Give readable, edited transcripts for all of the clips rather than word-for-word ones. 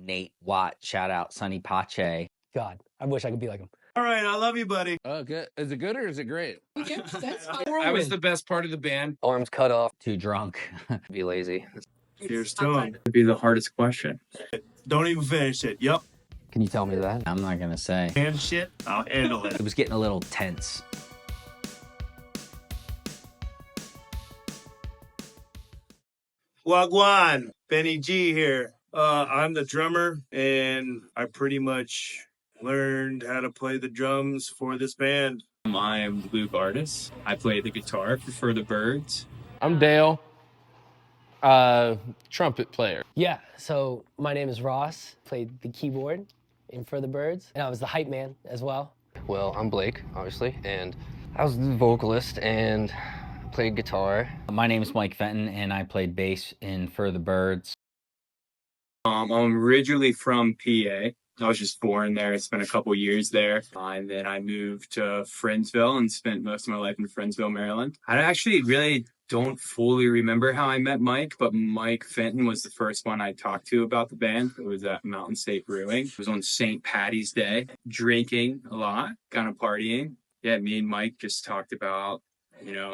Nate Watt. Shout out Sonny Pache. God, I wish I could be like him. All right, I love you, buddy. Good. Is it good or is it great? I was the best part of the band. Arms cut off. Too drunk. Be lazy. Here's to him. It'd be the hardest question. Don't even finish it. Yep. Can you tell me that? I'm not gonna say. And shit, I'll handle it. It was getting a little tense. Wagwan, Benny G here. I'm the drummer, and I pretty much learned how to play the drums for this band. I'm Luke Artis. I play the guitar for the Birds. I'm Dale, trumpet player. Yeah, so my name is Ross. Played the keyboard in For the Birds, and I was the hype man as well. Well, I'm Blake, obviously, and I was the vocalist and played guitar. My name is Mike Fenton, and I played bass in For the Birds. I'm originally from PA. I was just born there. I spent a couple years there. And then I moved to Friendsville and spent most of my life in Friendsville, Maryland. I actually really don't fully remember how I met Mike, but Mike Fenton was the first one I talked to about the band. It was at Mountain State Brewing. It was on St. Patty's Day, drinking a lot, kind of partying. Yeah, me and Mike just talked about,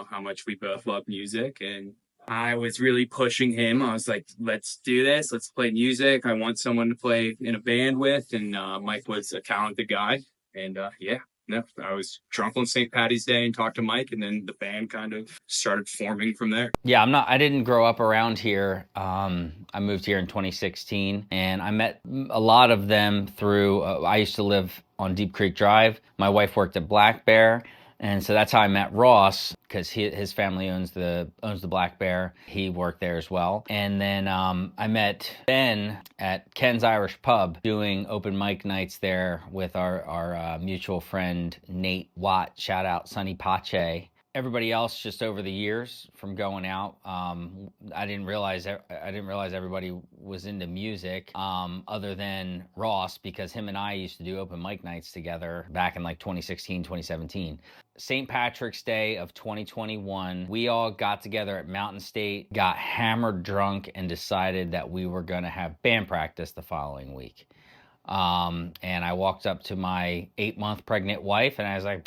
how much we both love music, and I was really pushing him. I was like, let's do this. Let's play music. I want someone to play in a band with. And Mike was a talented guy. And I was drunk on St. Patty's Day and talked to Mike. And then the band kind of started forming from there. Yeah, I didn't grow up around here. I moved here in 2016, and I met a lot of them through, I used to live on Deep Creek Drive. My wife worked at Black Bear. And so that's how I met Ross, because his family owns the Black Bear. He worked there as well. And then I met Ben at Ken's Irish Pub doing open mic nights there with our mutual friend Nate Watt. Shout out Sonny Pache. Everybody else, just over the years from going out, I didn't realize everybody was into music, other than Ross, because him and I used to do open mic nights together back in like 2016, 2017. St. Patrick's Day of 2021, we all got together at Mountain State, got hammered drunk, and decided that we were going to have band practice the following week. And I walked up to my 8-month pregnant wife, and I was like,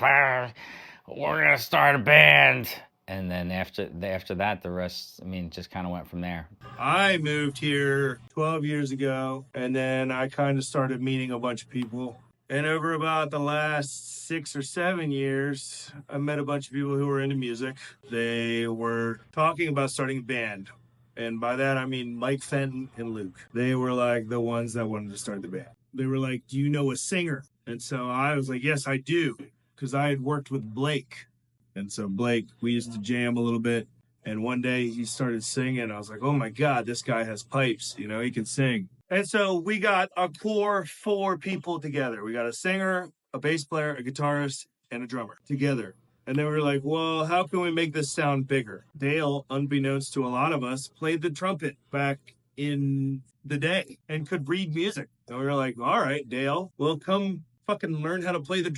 we're gonna start a band. And then after that, the rest, just kind of went from there. I moved here 12 years ago, and then I kind of started meeting a bunch of people. And over about the last 6 or 7 years, I met a bunch of people who were into music. They were talking about starting a band. And by that, I mean Mike Fenton and Luke. They were like the ones that wanted to start the band. They were like, do you know a singer? And so I was like, yes, I do. Because I had worked with Blake. And so Blake, we used to jam a little bit. And one day he started singing. I was like, oh my God, this guy has pipes. He can sing. And so we got a core 4 people together. We got a singer, a bass player, a guitarist, and a drummer together. And then we were like, well, how can we make this sound bigger? Dale, unbeknownst to a lot of us, played the trumpet back in the day and could read music. And we were like, all right, Dale, well, come fucking learn how to play the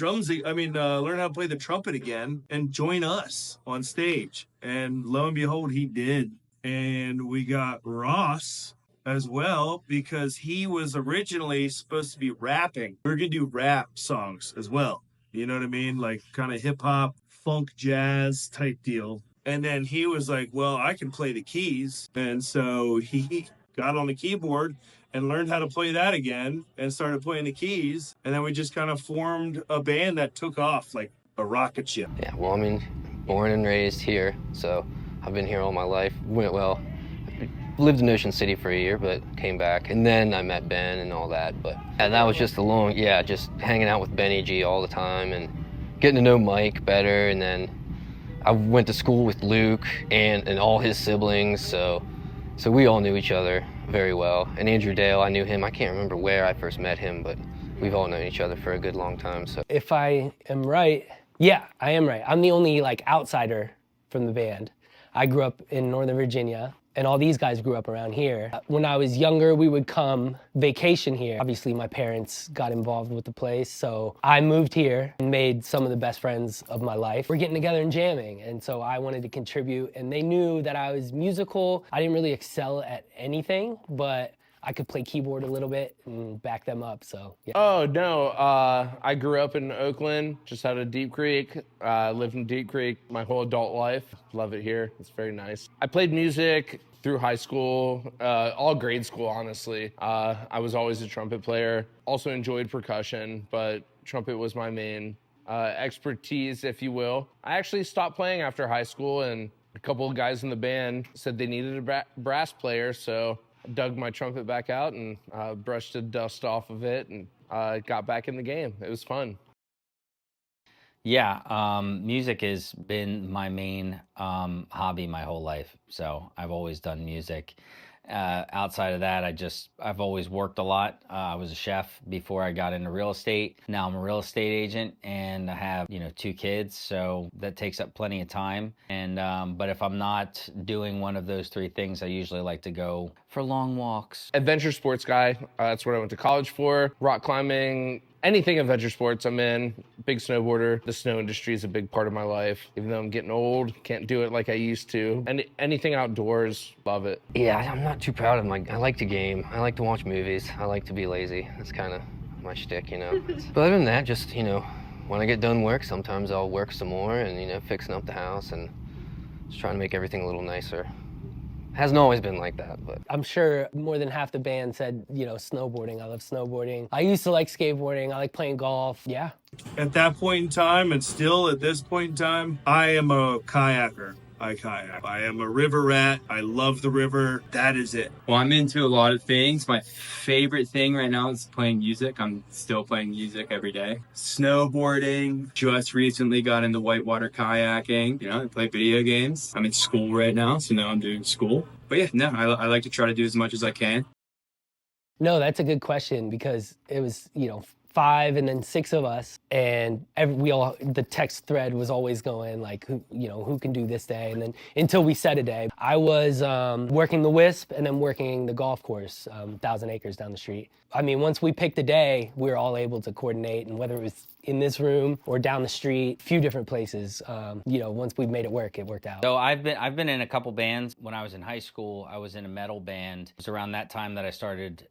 learn how to play the trumpet again and join us on stage. And lo and behold, he did. And we got Ross as well, because he was originally supposed to be rapping. We were gonna do rap songs as well. You know what I mean? Like kind of hip hop, funk, jazz type deal. And then he was like, well, I can play the keys. And so he got on the keyboard and learned how to play that again and started playing the keys. And then we just kind of formed a band that took off like a rocket ship. Yeah, well, born and raised here, so I've been here all my life. Lived in Ocean City for a year, but came back. And then I met Ben and all that. And that was just just hanging out with Benny G all the time and getting to know Mike better. And then I went to school with Luke and all his siblings, so we all knew each other very well. And Andrew Dale, I knew him. I can't remember where I first met him, but we've all known each other for a good long time. So if I am right, yeah, I am right. I'm the only outsider from the band. I grew up in Northern Virginia, and all these guys grew up around here. When I was younger, we would come vacation here. Obviously, my parents got involved with the place, so I moved here and made some of the best friends of my life. We're getting together and jamming, and so I wanted to contribute, and they knew that I was musical. I didn't really excel at anything, but I could play keyboard a little bit and back them up. So yeah. Oh, no. I grew up in Oakland, just out of Deep Creek. Lived in Deep Creek my whole adult life. Love it here. It's very nice. I played music through high school, all grade school, honestly. I was always a trumpet player. Also enjoyed percussion, but trumpet was my main expertise, if you will. I actually stopped playing after high school, and a couple of guys in the band said they needed a brass player, so I dug my trumpet back out and brushed the dust off of it and got back in the game. It was fun. Yeah, music has been my main hobby my whole life. So I've always done music. Outside of that, I've always worked a lot. I was a chef before I got into real estate. Now I'm a real estate agent, and I have, 2 kids, so that takes up plenty of time. And but if I'm not doing one of those 3 things, I usually like to go for long walks. Adventure sports guy. That's what I went to college for. Rock climbing, anything adventure sports I'm in. Big snowboarder. The snow industry is a big part of my life. Even though I'm getting old, can't do it like I used to. And anything outdoors, love it. Yeah, I'm not too proud of I like to game. I like to watch movies. I like to be lazy. That's kind of my shtick, But other than that, just, when I get done work, sometimes I'll work some more and, fixing up the house and just trying to make everything a little nicer. Hasn't always been like that, but. I'm sure more than half the band said, snowboarding. I love snowboarding. I used to like skateboarding. I like playing golf. Yeah. At that point in time, and still at this point in time, I am a kayaker. I kayak. I am a river rat. I love the river. That is it. Well, I'm into a lot of things. My favorite thing right now is playing music. I'm still playing music every day. Snowboarding. Just recently got into whitewater kayaking. I play video games. I'm in school right now, so now I'm doing school. But yeah, no, I like to try to do as much as I can. No, that's a good question because it was, 5 and then 6 of us, and the text thread was always going like, who can do this day, and then until we set a day. I was working the Wisp and then working the golf course, 1,000 acres down the street. I mean, once we picked a day, we were all able to coordinate, and whether it was in this room or down the street, a few different places, once we made it worked out. So I've been in a couple bands. When I was in high school, I was in a metal band. It was around that time that I started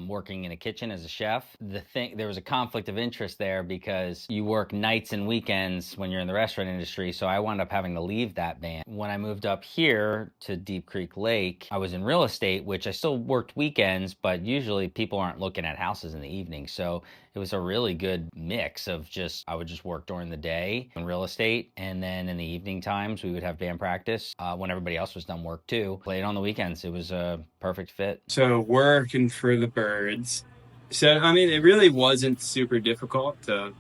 working in a kitchen as a chef. There was a conflict of interest there because you work nights and weekends when you're in the restaurant industry. So I wound up having to leave that band. When I moved up here to Deep Creek Lake, I was in real estate, which I still worked weekends, but usually people aren't looking at houses in the evening. So it was a really good mix of I would just work during the day in real estate, and then in the evening times we would have band practice when everybody else was done work too. Played on the weekends. It was a perfect fit. So working for the birds. So, I mean, it really wasn't super difficult to,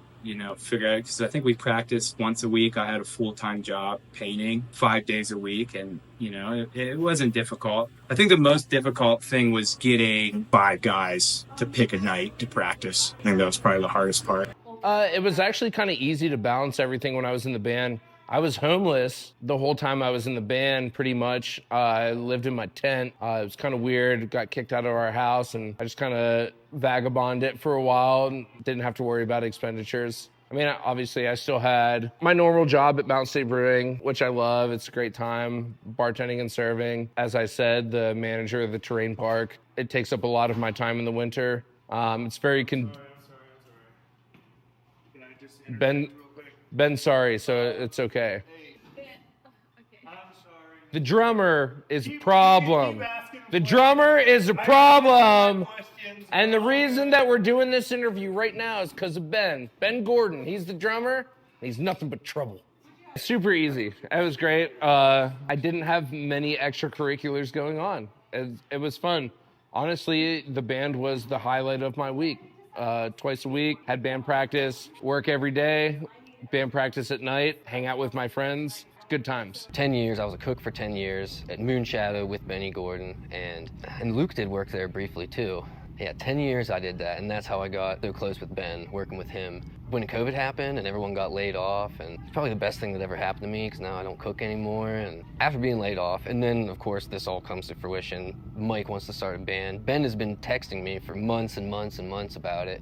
figure out, because I think we practiced once a week. I had a full-time job painting 5 days a week, and, it wasn't difficult. I think the most difficult thing was getting 5 guys to pick a night to practice. I think that was probably the hardest part. It was actually kind of easy to balance everything when I was in the band. I was homeless the whole time I was in the band, pretty much. I lived in my tent. It was kind of weird. Got kicked out of our house, and I just kind of vagabonded it for a while and didn't have to worry about expenditures. I mean, obviously, I still had my normal job at Mountain State Brewing, which I love. It's a great time, bartending and serving. As I said, the manager of the terrain park. It takes up a lot of my time in the winter. It's very... Ben, sorry, so it's okay. The drummer is a problem. The drummer is a problem. And the reason that we're doing this interview right now is because of Ben. Ben Gordon, he's the drummer. He's nothing but trouble. Super easy. It was great. I didn't have many extracurriculars going on. It was fun. Honestly, the band was the highlight of my week. Twice a week, had band practice, work every day, band practice at night, hang out with my friends. Good times. 10 years, I was a cook for 10 years at Moonshadow with Benny Gordon, and Luke did work there briefly too. Yeah, 10 years I did that, and that's how I got so close with Ben, working with him. When COVID happened and everyone got laid off, and it's probably the best thing that ever happened to me because now I don't cook anymore. And after being laid off, and then of course this all comes to fruition, Mike wants to start a band. Ben has been texting me for months and months and months about it,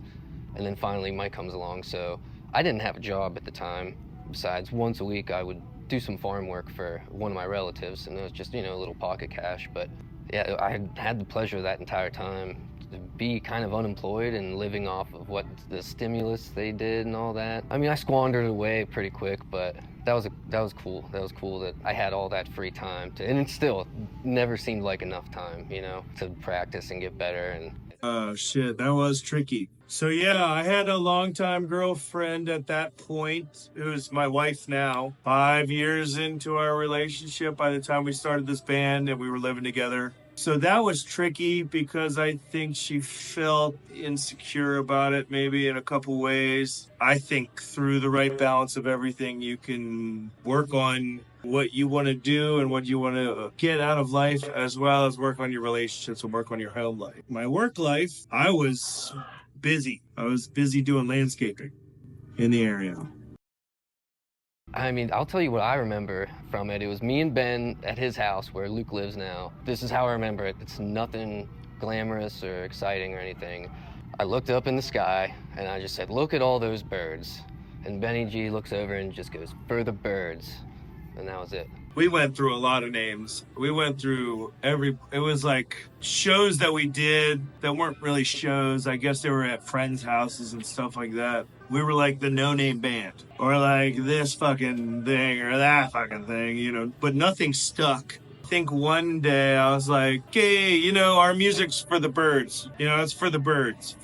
and then finally Mike comes along. So I didn't have a job at the time. Besides, once a week I would do some farm work for one of my relatives, and it was just, a little pocket cash. But Yeah, I had the pleasure that entire time to be kind of unemployed and living off of what the stimulus they did and all that. I mean, I squandered it away pretty quick, but that was cool. That was cool that I had all that free time to, and it still never seemed like enough time, you know, to practice and get better. And Oh shit, that was tricky. So yeah, I had a longtime girlfriend at that point, who's my wife now. 5 years into our relationship by the time we started this band and we were living together. So that was tricky because I think she felt insecure about it, maybe in a couple ways. I think through the right balance of everything, you can work on what you want to do and what you want to get out of life, as well as work on your relationships and work on your home life. My work life, I was busy. I was busy doing landscaping in the area. I mean, I'll tell you what I remember from it. It was me and Ben at his house where Luke lives now. This is how I remember it. It's nothing glamorous or exciting or anything. I looked up in the sky and I just said, look at all those birds. And Benny G looks over and just goes, for the birds. And that was it. We went through a lot of names. We went through it was like shows that we did that weren't really shows. I guess they were at friends' houses and stuff like that. We were like the no-name band, or like this fucking thing or that fucking thing, you know, but nothing stuck. I think one day I was like, hey, you know, our music's for the birds. You know, it's for the birds.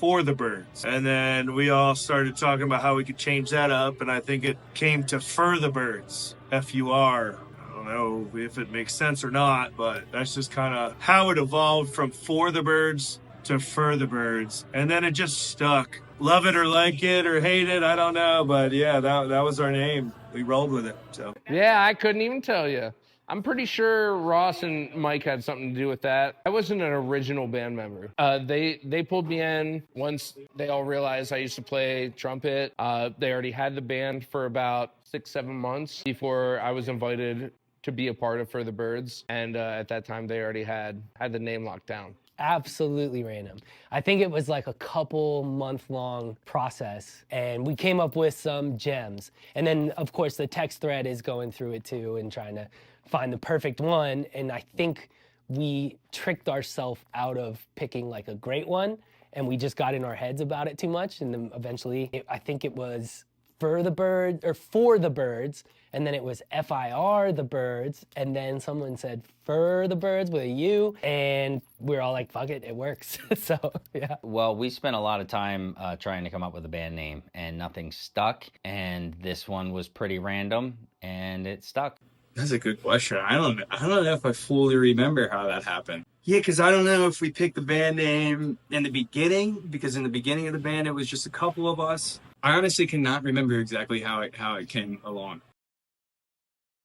And then we all started talking about how we could change that up, and I think it came to Fur the Birds. F-U-R. I don't know if it makes sense or not, but that's just kind of how it evolved from For the Birds to Fur the Birds. And then it just stuck. Love it or like it or hate it, I don't know. But yeah, that was our name. We rolled with it. So Yeah, I couldn't even tell you. I'm pretty sure Ross and Mike had something to do with that. I wasn't an original band member. They pulled me in once they all realized I used to play trumpet. They already had the band for about 6-7 months before I was invited to be a part of For the Birds. And at that time, they already had the name locked down. Absolutely random. I think it was like a couple month long process and we came up with some gems. And then of course the text thread is going through it too and trying to find the perfect one. And I think we tricked ourselves out of picking like a great one and we just got in our heads about it too much. And then eventually I think it was For the Birds, and then it was FIR the Birds, and then someone said For the Birds with a U, and we're all like, fuck it, it works. So yeah. Well, we spent a lot of time trying to come up with a band name, and nothing stuck. And this one was pretty random, and it stuck. That's a good question. I don't know if I fully remember how that happened. Yeah, because I don't know if we picked the band name in the beginning, because in the beginning of the band, it was just a couple of us. I honestly cannot remember exactly how it came along.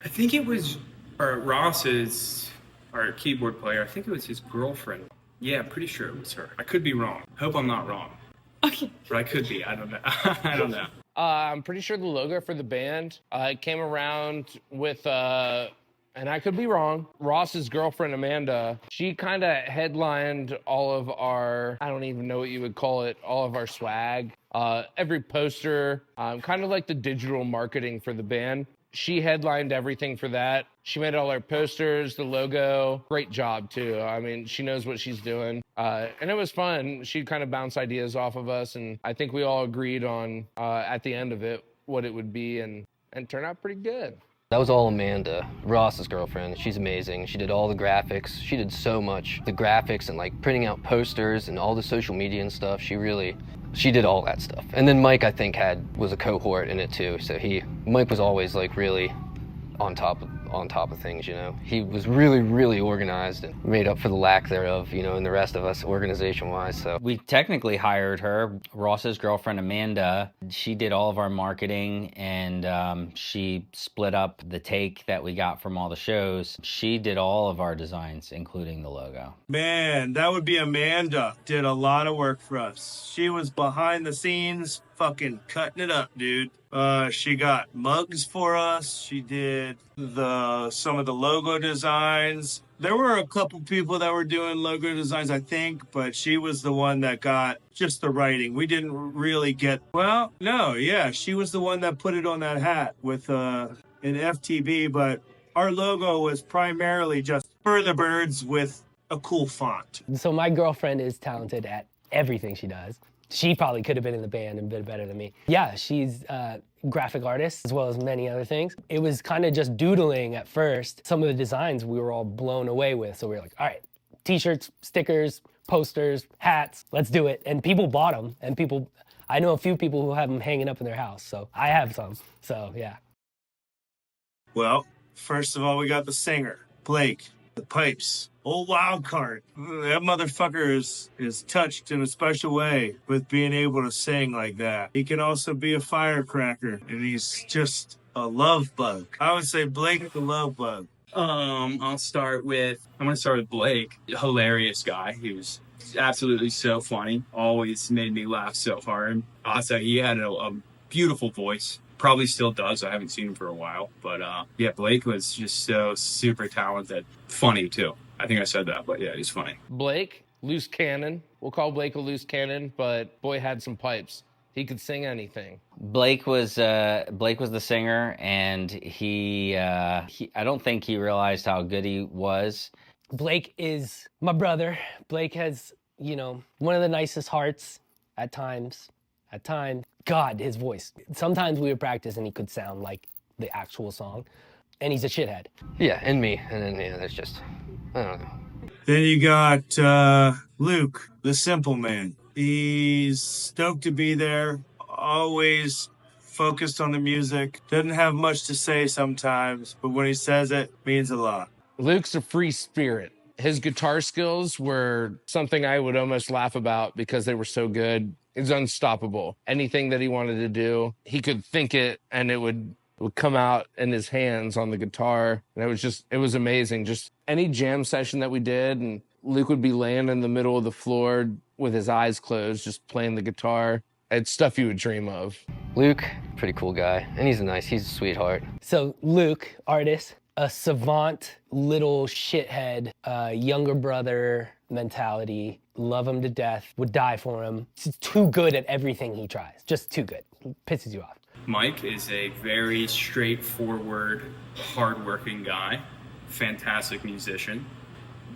I think it was Ross's, our keyboard player. I think it was his girlfriend. Yeah, pretty sure it was her. I could be wrong. Hope I'm not wrong. Okay. But I could be. I don't know. I don't know. I'm pretty sure the logo for the band came around with, and I could be wrong, Ross's girlfriend, Amanda. She kind of headlined all of our, I don't even know what you would call it, all of our swag. Every poster, kind of like the digital marketing for the band. She headlined everything for that. She made all our posters, the logo. Great job, too. I mean, she knows what she's doing. And it was fun. She'd kind of bounce ideas off of us, and I think we all agreed on, at the end of it, what it would be, and turned out pretty good. That was all Amanda, Ross's girlfriend. She's amazing. She did all the graphics. She did so much. The graphics and like printing out posters and all the social media and stuff. She did all that stuff. And then Mike, I think, was a cohort in it too. So Mike was always like really on top of things, you know. He was really, really organized and made up for the lack thereof, you know, and the rest of us organization-wise. So we technically hired her, Ross's girlfriend Amanda. She did all of our marketing, and she split up the take that we got from all the shows. She did all of our designs, including the logo. Man, that would be Amanda. Did a lot of work for us. She was behind the scenes, fucking cutting it up, dude. She got mugs for us. She did some of the logo designs. There were a couple people that were doing logo designs, I think, but she was the one that got just the writing. We didn't really get, she was the one that put it on that hat with an FTB, but our logo was primarily just For the Birds with a cool font. So my girlfriend is talented at everything she does. She probably could have been in the band and been better than me. Yeah, she's a graphic artist as well as many other things. It was kind of just doodling at first. Some of the designs we were all blown away with. So we were like, all right, t-shirts, stickers, posters, hats, let's do it. And people bought them. And I know a few people who have them hanging up in their house. So I have some. So yeah. Well, first of all, we got the singer, Blake, the pipes. Old wild card. That motherfucker is touched in a special way with being able to sing like that. He can also be a firecracker, and he's just a love bug. I would say Blake the love bug. I'm gonna start with Blake. Hilarious guy. He was absolutely so funny. Always made me laugh so hard. Also, he had a beautiful voice. Probably still does. I haven't seen him for a while. But yeah, Blake was just so super talented. Funny too. I think I said that, but yeah, he's funny. Blake, loose cannon. We'll call Blake a loose cannon, but boy had some pipes. He could sing anything. Blake was the singer, and he I don't think he realized how good he was. Blake is my brother. Blake has, one of the nicest hearts at times. God, his voice. Sometimes we would practice and he could sound like the actual song. And he's a shithead. Yeah, and me. And then, that's just, I don't know. Then you got Luke, the simple man. He's stoked to be there, always focused on the music. Doesn't have much to say sometimes, but when he says it means a lot. Luke's a free spirit. His guitar skills were something I would almost laugh about because they were so good. It's unstoppable. Anything that he wanted to do, he could think it and it would come out in his hands on the guitar. And it was amazing. Just any jam session that we did, and Luke would be laying in the middle of the floor with his eyes closed, just playing the guitar. It's stuff you would dream of. Luke, pretty cool guy. And he's a sweetheart. So Luke, artist, a savant, little shithead, younger brother mentality, love him to death, would die for him. He's too good at everything he tries, just too good. He pisses you off. Mike is a very straightforward, hardworking guy, fantastic musician.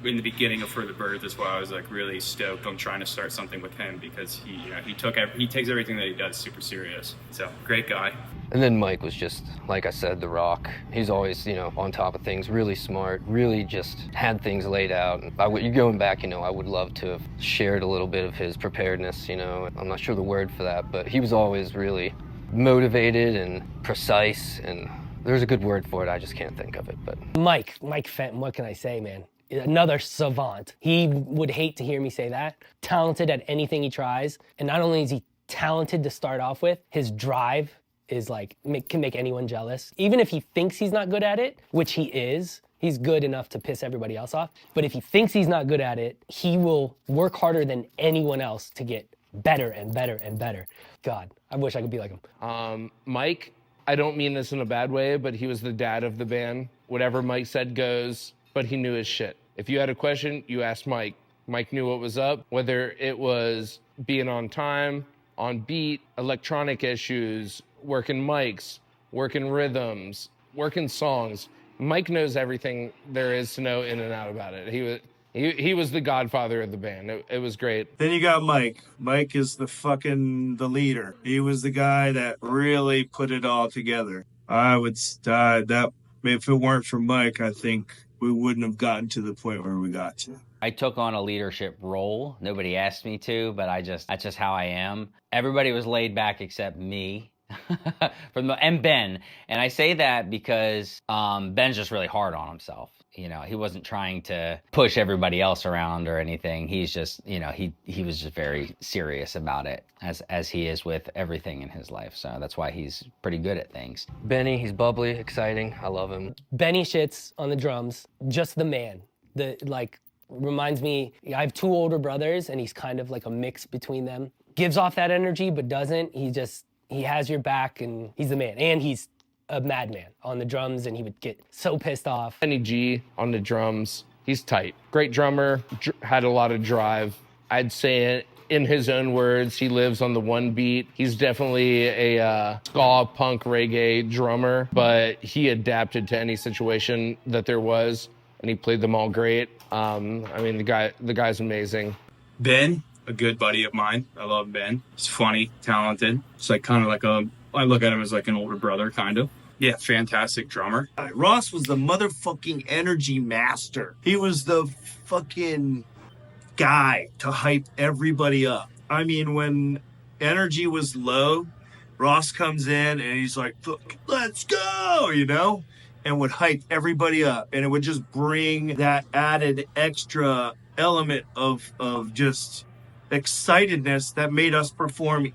In the beginning of For the Birds, that's why I was like really stoked on trying to start something with him, because he takes everything that he does super serious. So great guy. And then Mike was just, like I said, the rock. He's always, on top of things, really smart, really just had things laid out. You're going back, I would love to have shared a little bit of his preparedness, I'm not sure the word for that, but he was always really motivated and precise, and there's a good word for it, I just can't think of it. But Mike Fenton, what can I say, man? Another savant. He would hate to hear me say that. Talented at anything he tries. And not only is he talented to start off with, his drive is can make anyone jealous. Even if he thinks he's not good at it, which he is, he's good enough to piss everybody else off. But if he thinks he's not good at it, he will work harder than anyone else to get better and better and better. God, I wish I could be like him. Mike, I don't mean this in a bad way, but he was the dad of the band. Whatever Mike said goes, but he knew his shit. If you had a question, you asked Mike. Mike knew what was up, whether it was being on time, on beat, electronic issues, working mics, working rhythms, working songs. Mike knows everything there is to know in and out about it. He was the godfather of the band. It was great. Then you got Mike. Mike is the leader. He was the guy that really put it all together. I would that if it weren't for Mike, I think we wouldn't have gotten to the point where we got to. I took on a leadership role. Nobody asked me to, but that's just how I am. Everybody was laid back except me. And Ben. And I say that because Ben's just really hard on himself. He wasn't trying to push everybody else around or anything. He's just, he was just very serious about it, as he is with everything in his life. So that's why he's pretty good at things. Benny, he's bubbly, exciting. I love him. Benny shits on the drums, just the man. Reminds me, I have two older brothers, and he's kind of like a mix between them. Gives off that energy, but doesn't. He has your back, and he's the man. And he's a madman on the drums, and he would get so pissed off. Benny G on the drums, he's tight. Great drummer, had a lot of drive. I'd say it in his own words, he lives on the one beat. He's definitely a ska, punk, reggae drummer, but he adapted to any situation that there was. and he played them all great. I mean, the guy's amazing. Ben, a good buddy of mine. I love Ben. He's funny, talented. It's like kind of like I look at him as like an older brother, kind of. Yeah, fantastic drummer. Ross was the motherfucking energy master. He was the fucking guy to hype everybody up. I mean, when energy was low, Ross comes in and he's like, let's go, you know, and would hype everybody up. And it would just bring that added extra element of just excitedness that made us perform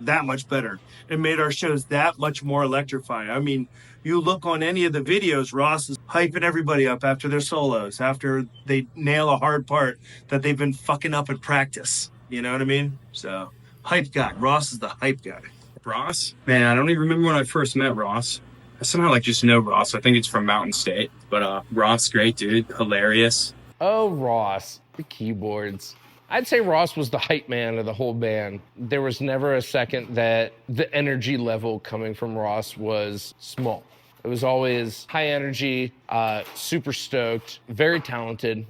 that much better. It made our shows that much more electrifying. I mean, you look on any of the videos, Ross is hyping everybody up after their solos, after they nail a hard part that they've been fucking up in practice. You know what I mean? So, hype guy. Ross is the hype guy. Ross? Man, I don't even remember when I first met Ross. I somehow like just know Ross. I think it's from Mountain State. But Ross, great dude, hilarious. Oh, Ross, the keyboards. I'd say Ross was the hype man of the whole band. There was never a second that the energy level coming from Ross was small. It was always high energy, super stoked, very talented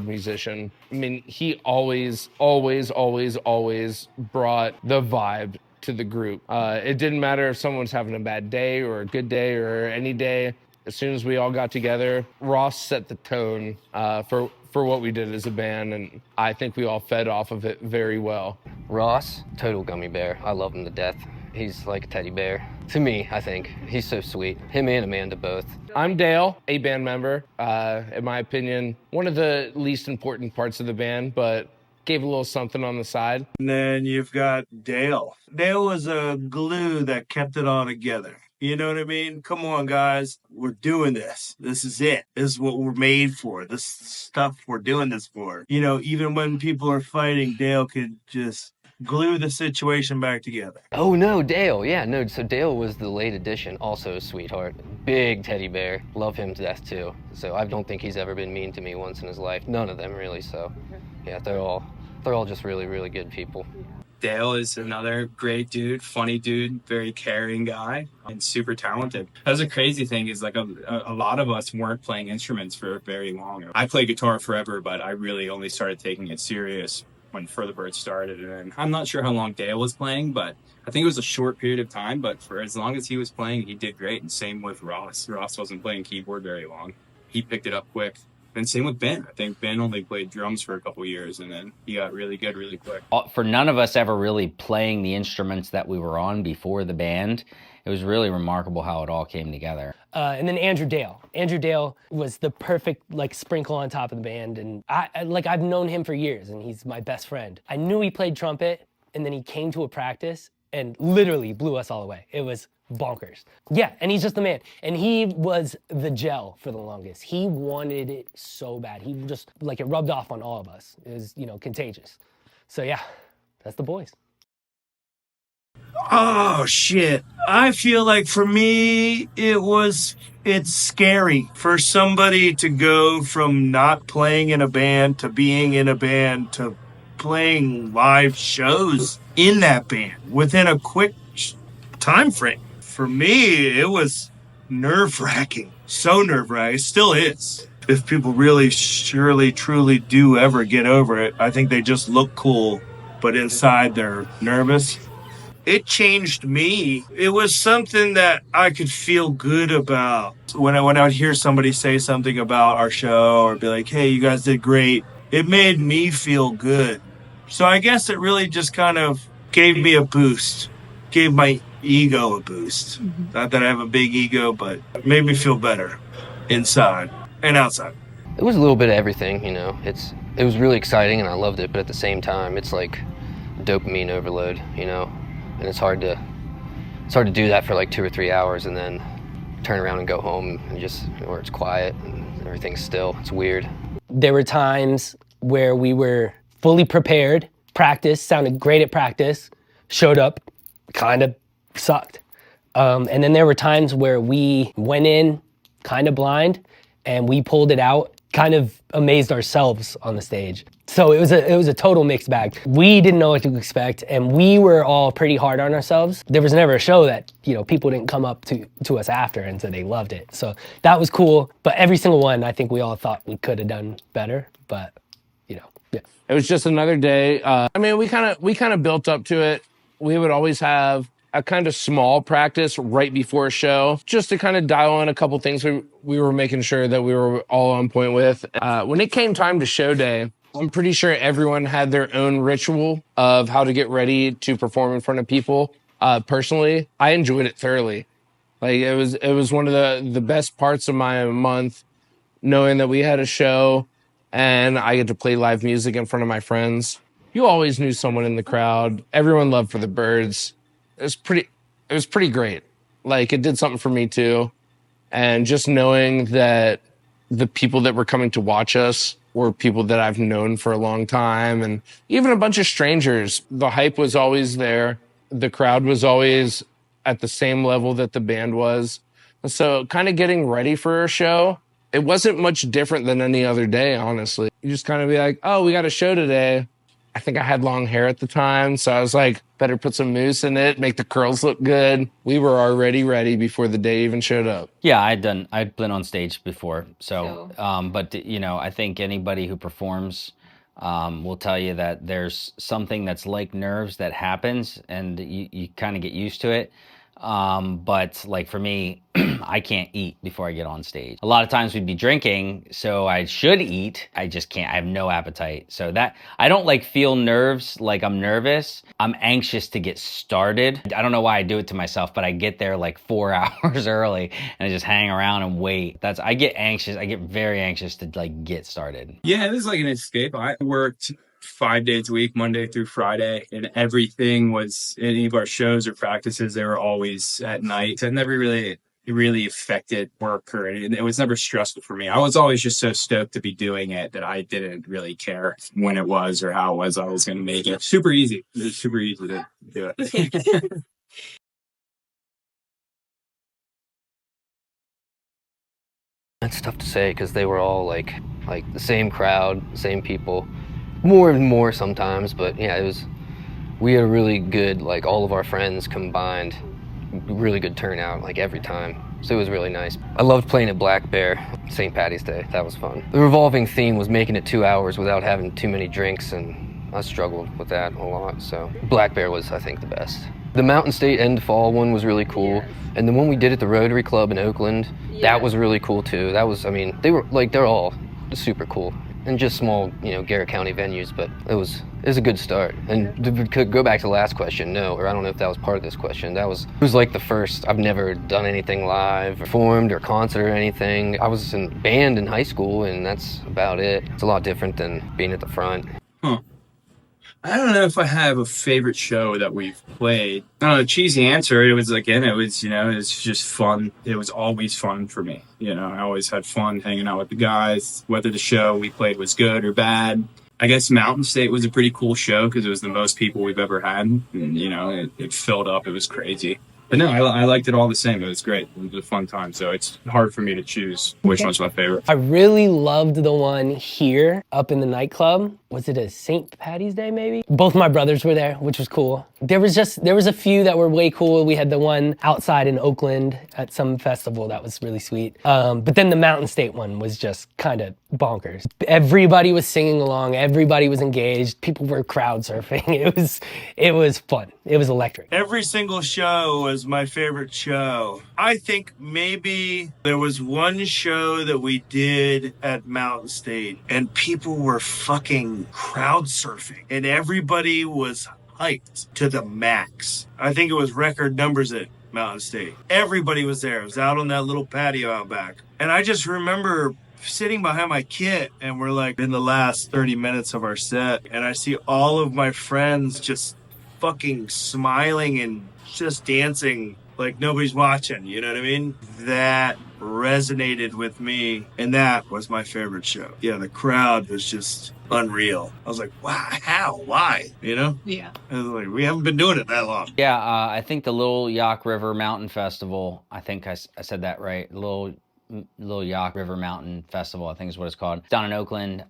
musician. I mean, he always brought the vibe to the group. It didn't matter if someone was having a bad day or a good day or any day. As soon as we all got together, Ross set the tone for what we did as a band, and I think we all fed off of it very well. Ross, total gummy bear. I love him to death. He's like a teddy bear. To me, I think. He's so sweet. Him and Amanda both. I'm Dale, a band member. In my opinion, one of the least important parts of the band, but gave a little something on the side. And then you've got Dale. Dale was a glue that kept it all together. You know what I mean? Come on, guys. We're doing this. This is it. This is what we're made for. This stuff we're doing this for. You know, even when people are fighting, Dale could just glue the situation back together. Oh no, Dale. Yeah, no, so Dale was the late addition, also a sweetheart. Big teddy bear. Love him to death too. So I don't think he's ever been mean to me once in his life. None of them really, so yeah, they're all just really, really good people. Dale is another great dude, funny dude, very caring guy, and super talented. That's a crazy thing is like a lot of us weren't playing instruments for very long. I played guitar forever, but I really only started taking it serious when For the Birds started. And I'm not sure how long Dale was playing, but I think it was a short period of time. But for as long as he was playing, he did great. And same with Ross. Ross wasn't playing keyboard very long. He picked it up quick. And same with Ben. I think Ben only played drums for a couple years, and then he got really good really quick. For none of us ever really playing the instruments that we were on before the band, it was really remarkable how it all came together. And then Andrew Dale. Andrew Dale was the perfect like sprinkle on top of the band, and I've known him for years, and he's my best friend. I knew he played trumpet, and then he came to a practice and literally blew us all away. It was bonkers. Yeah, and he's just the man. And he was the gel for the longest. He wanted it so bad. He just, like, it rubbed off on all of us. It was, you know, contagious. So yeah, that's the boys. Oh, shit. I feel like for me, it's scary for somebody to go from not playing in a band to being in a band to playing live shows in that band within a quick time frame. For me, it was nerve-wracking. So nerve-wracking. It still is. If people really, surely, truly do ever get over it, I think they just look cool, but inside they're nervous. It changed me. It was something that I could feel good about. When I would hear somebody say something about our show or be like, hey, you guys did great, it made me feel good. So I guess it really just kind of gave me a boost. Gave my ego a boost. Not that I have a big ego, but it made me feel better inside and outside. It was a little bit of everything, you know. It was really exciting and I loved it, but at the same time, it's like dopamine overload, you know. And it's hard to do that for like 2 or 3 hours and then turn around and go home and just, where it's quiet and everything's still. It's weird. There were times where we were fully prepared, practice, sounded great at practice, showed up, kind of sucked. And then there were times where we went in kind of blind and we pulled it out, kind of amazed ourselves on the stage. So it was a total mixed bag. We didn't know what to expect, and we were all pretty hard on ourselves. There was never a show that, you know, people didn't come up to us after and said they loved it. So that was cool. But every single one, I think we all thought we could have done better. But, you know, yeah. It was just another day. I mean, we kind of built up to it. We would always have a kind of small practice right before a show, just to kind of dial in a couple things we were making sure that we were all on point with. When it came time to show day, I'm pretty sure everyone had their own ritual of how to get ready to perform in front of people. Personally, I enjoyed it thoroughly. Like it was one of the best parts of my month, knowing that we had a show and I get to play live music in front of my friends. You always knew someone in the crowd. Everyone loved For the Birds. It was pretty great. Like it did something for me too. And just knowing that the people that were coming to watch us were people that I've known for a long time, and even a bunch of strangers. The hype was always there. The crowd was always at the same level that the band was. So kind of getting ready for a show, it wasn't much different than any other day, honestly. You just kind of be like, oh, we got a show today. I think I had long hair at the time, so I was like, better put some mousse in it, make the curls look good. We were already ready before the day even showed up. Yeah, I'd been on stage before. So, but you know, I think anybody who performs will tell you that there's something that's like nerves that happens, and you kind of get used to it. But like for me, I can't eat before I get on stage. A lot of times we'd be drinking, so I should eat. I just can't. I have no appetite. So that I don't like feel nerves like I'm nervous. I'm anxious to get started. I don't know why I do it to myself, but I get there like 4 hours early and I just hang around and wait. I get anxious. I get very anxious to like get started. Yeah, it was like an escape. I worked 5 days a week, Monday through Friday, and everything was, any of our shows or practices, they were always at night. So it never really affected work, or it was never stressful for me. I was always just so stoked to be doing it that I didn't really care when it was or how it was. I was going to make it super easy. It was super easy to do it. That's tough to say because they were all like the same crowd, same people, more and more sometimes. But yeah, we had a really good, like all of our friends combined, really good turnout like every time. So it was really nice. I loved playing at Black Bear, St. Patty's Day. That was fun. The revolving theme was making it 2 hours without having too many drinks, and I struggled with that a lot. So Black Bear was, I think, the best. The Mountain State End Fall one was really cool. Yes. And the one we did at the Rotary Club in Oakland, that was really cool too. That was, I mean, they're all super cool. And just small, Garrett County venues, but it was a good start. And to go back to the last question, no, or I don't know if that was part of this question. It was like the first. I've never done anything live, performed or concert or anything. I was in band in high school, and that's about it. It's a lot different than being at the front. Huh. I don't know if I have a favorite show that we've played. I don't know, cheesy answer. It was it's just fun. It was always fun for me. I always had fun hanging out with the guys, whether the show we played was good or bad. I guess Mountain State was a pretty cool show because it was the most people we've ever had. And, it filled up. It was crazy. But no, I liked it all the same. It was great. It was a fun time. So it's hard for me to choose which one's my favorite. I really loved the one here up in the nightclub. Was it a St. Patty's Day maybe? Both my brothers were there, which was cool. There was a few that were way cool. We had the one outside in Oakland at some festival that was really sweet. But then the Mountain State one was just kind of bonkers. Everybody was singing along. Everybody was engaged. People were crowd surfing. It was fun. It was electric. Every single show was my favorite show. I think maybe there was one show that we did at Mountain State and people were fucking crowd surfing and everybody was hyped to the max. I think it was record numbers at Mountain State. Everybody was there. It was out on that little patio out back. And I just remember sitting behind my kit and we're like in the last 30 minutes of our set and I see all of my friends just fucking smiling and just dancing like nobody's watching, you know what I mean? That resonated with me, and that was my favorite show. Yeah, the crowd was just unreal. I was like, wow, how? Why? Yeah. I was like, we haven't been doing it that long. Yeah, I think the Little Yaak River Mountain Festival, I think I said that right, Little Little Yacht River Mountain Festival, I think is what it's called, down in Oakland.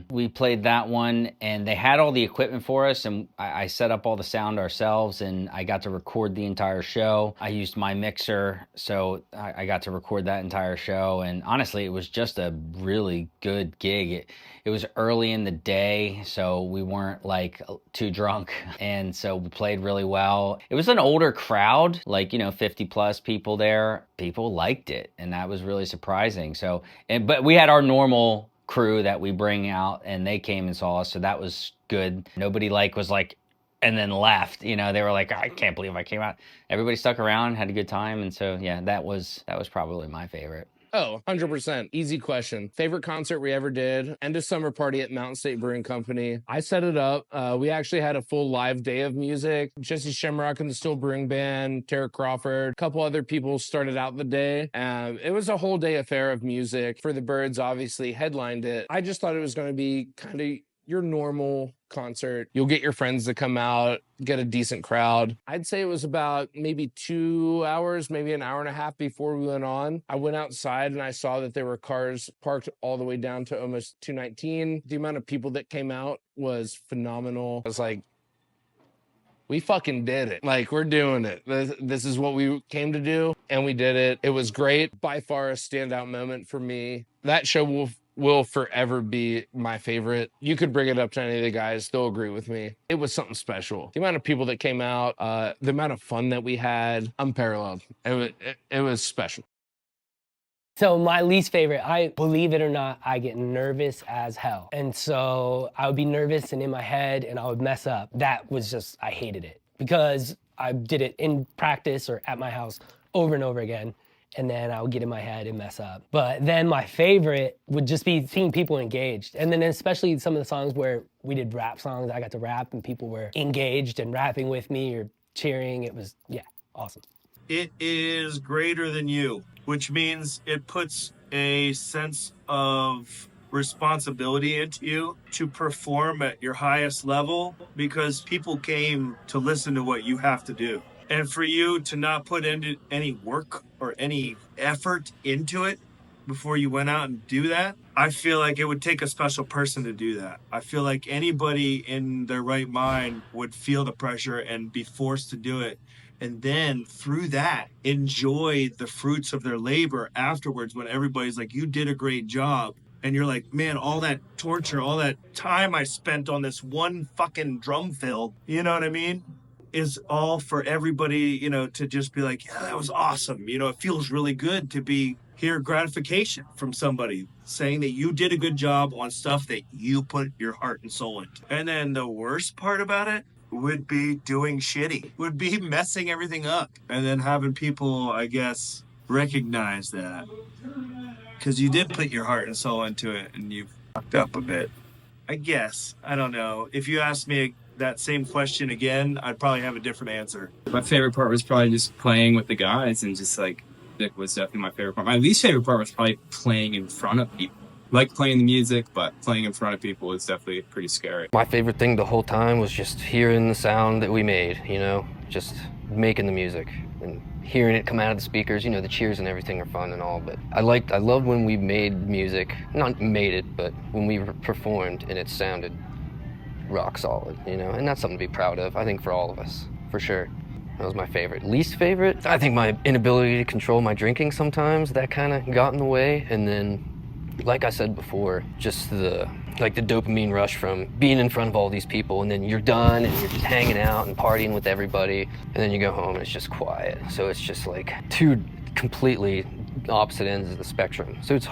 We played that one, and they had all the equipment for us, and I set up all the sound ourselves, and I got to record the entire show. I used my mixer, so I got to record that entire show, and honestly, it was just a really good gig. It was early in the day, so we weren't like too drunk, and so we played really well. It was an older crowd, like, 50 plus people there. People liked it, and that was really surprising. So, but we had our normal crew that we bring out, and they came and saw us, so that was good. Nobody was like and then left. They were like, I can't believe I came out. Everybody stuck around, had a good time, and so yeah, that was probably my favorite. Oh, 100%. Easy question. Favorite concert we ever did? End of summer party at Mountain State Brewing Company. I set it up. We actually had a full live day of music. Jesse Shamrock and the Still Brewing Band, Tara Crawford, a couple other people started out the day. It was a whole day affair of music. For the Birds, obviously, headlined it. I just thought it was going to be kind of your normal concert. You'll get your friends to come out, get a decent crowd. I'd say it was about maybe 2 hours, maybe an hour and a half before we went on. I went outside and I saw that there were cars parked all the way down to almost 219. The amount of people that came out was phenomenal. I was like, we fucking did it. Like, we're doing it. This is what we came to do, and we did it. It was great. By far a standout moment for me. That show will forever be my favorite. You could bring it up to any of the guys, they'll agree with me. It was something special. The amount of people that came out, the amount of fun that we had, unparalleled. It was special. So my least favorite, believe it or not, I get nervous as hell. And so I would be nervous and in my head and I would mess up. That was just, I hated it because I did it in practice or at my house over and over again. And then I would get in my head and mess up. But then my favorite would just be seeing people engaged. And then especially some of the songs where we did rap songs, I got to rap and people were engaged and rapping with me or cheering. It was, yeah, awesome. It is greater than you, which means it puts a sense of responsibility into you to perform at your highest level because people came to listen to what you have to do. And for you to not put any work or any effort into it before you went out and do that, I feel like it would take a special person to do that. I feel like anybody in their right mind would feel the pressure and be forced to do it. And then through that, enjoy the fruits of their labor afterwards when everybody's like, you did a great job. And you're like, man, all that torture, all that time I spent on this one fucking drum fill, you know what I mean? Is all for everybody, to just be like, yeah, that was awesome. It feels really good to hear gratification from somebody saying that you did a good job on stuff that you put your heart and soul into. And then the worst part about it would be doing shitty, would be messing everything up. And then having people, I guess, recognize that. Because you did put your heart and soul into it and you fucked up a bit. I guess. I don't know. If you asked me that same question again, I'd probably have a different answer. My favorite part was probably just playing with the guys and just like, it was definitely my favorite part. My least favorite part was probably playing in front of people. Like playing the music, but playing in front of people was definitely pretty scary. My favorite thing the whole time was just hearing the sound that we made, just making the music and hearing it come out of the speakers. The cheers and everything are fun and all, but I loved when we made music, not made it, but when we performed and it sounded rock solid, and that's something to be proud of, I think, for all of us, for sure. That was my favorite. Least favorite, I think my inability to control my drinking sometimes, that kind of got in the way. And then, like I said before, just the dopamine rush from being in front of all these people, and then you're done and you're just hanging out and partying with everybody, and then you go home and it's just quiet. So it's just like two completely opposite ends of the spectrum. So it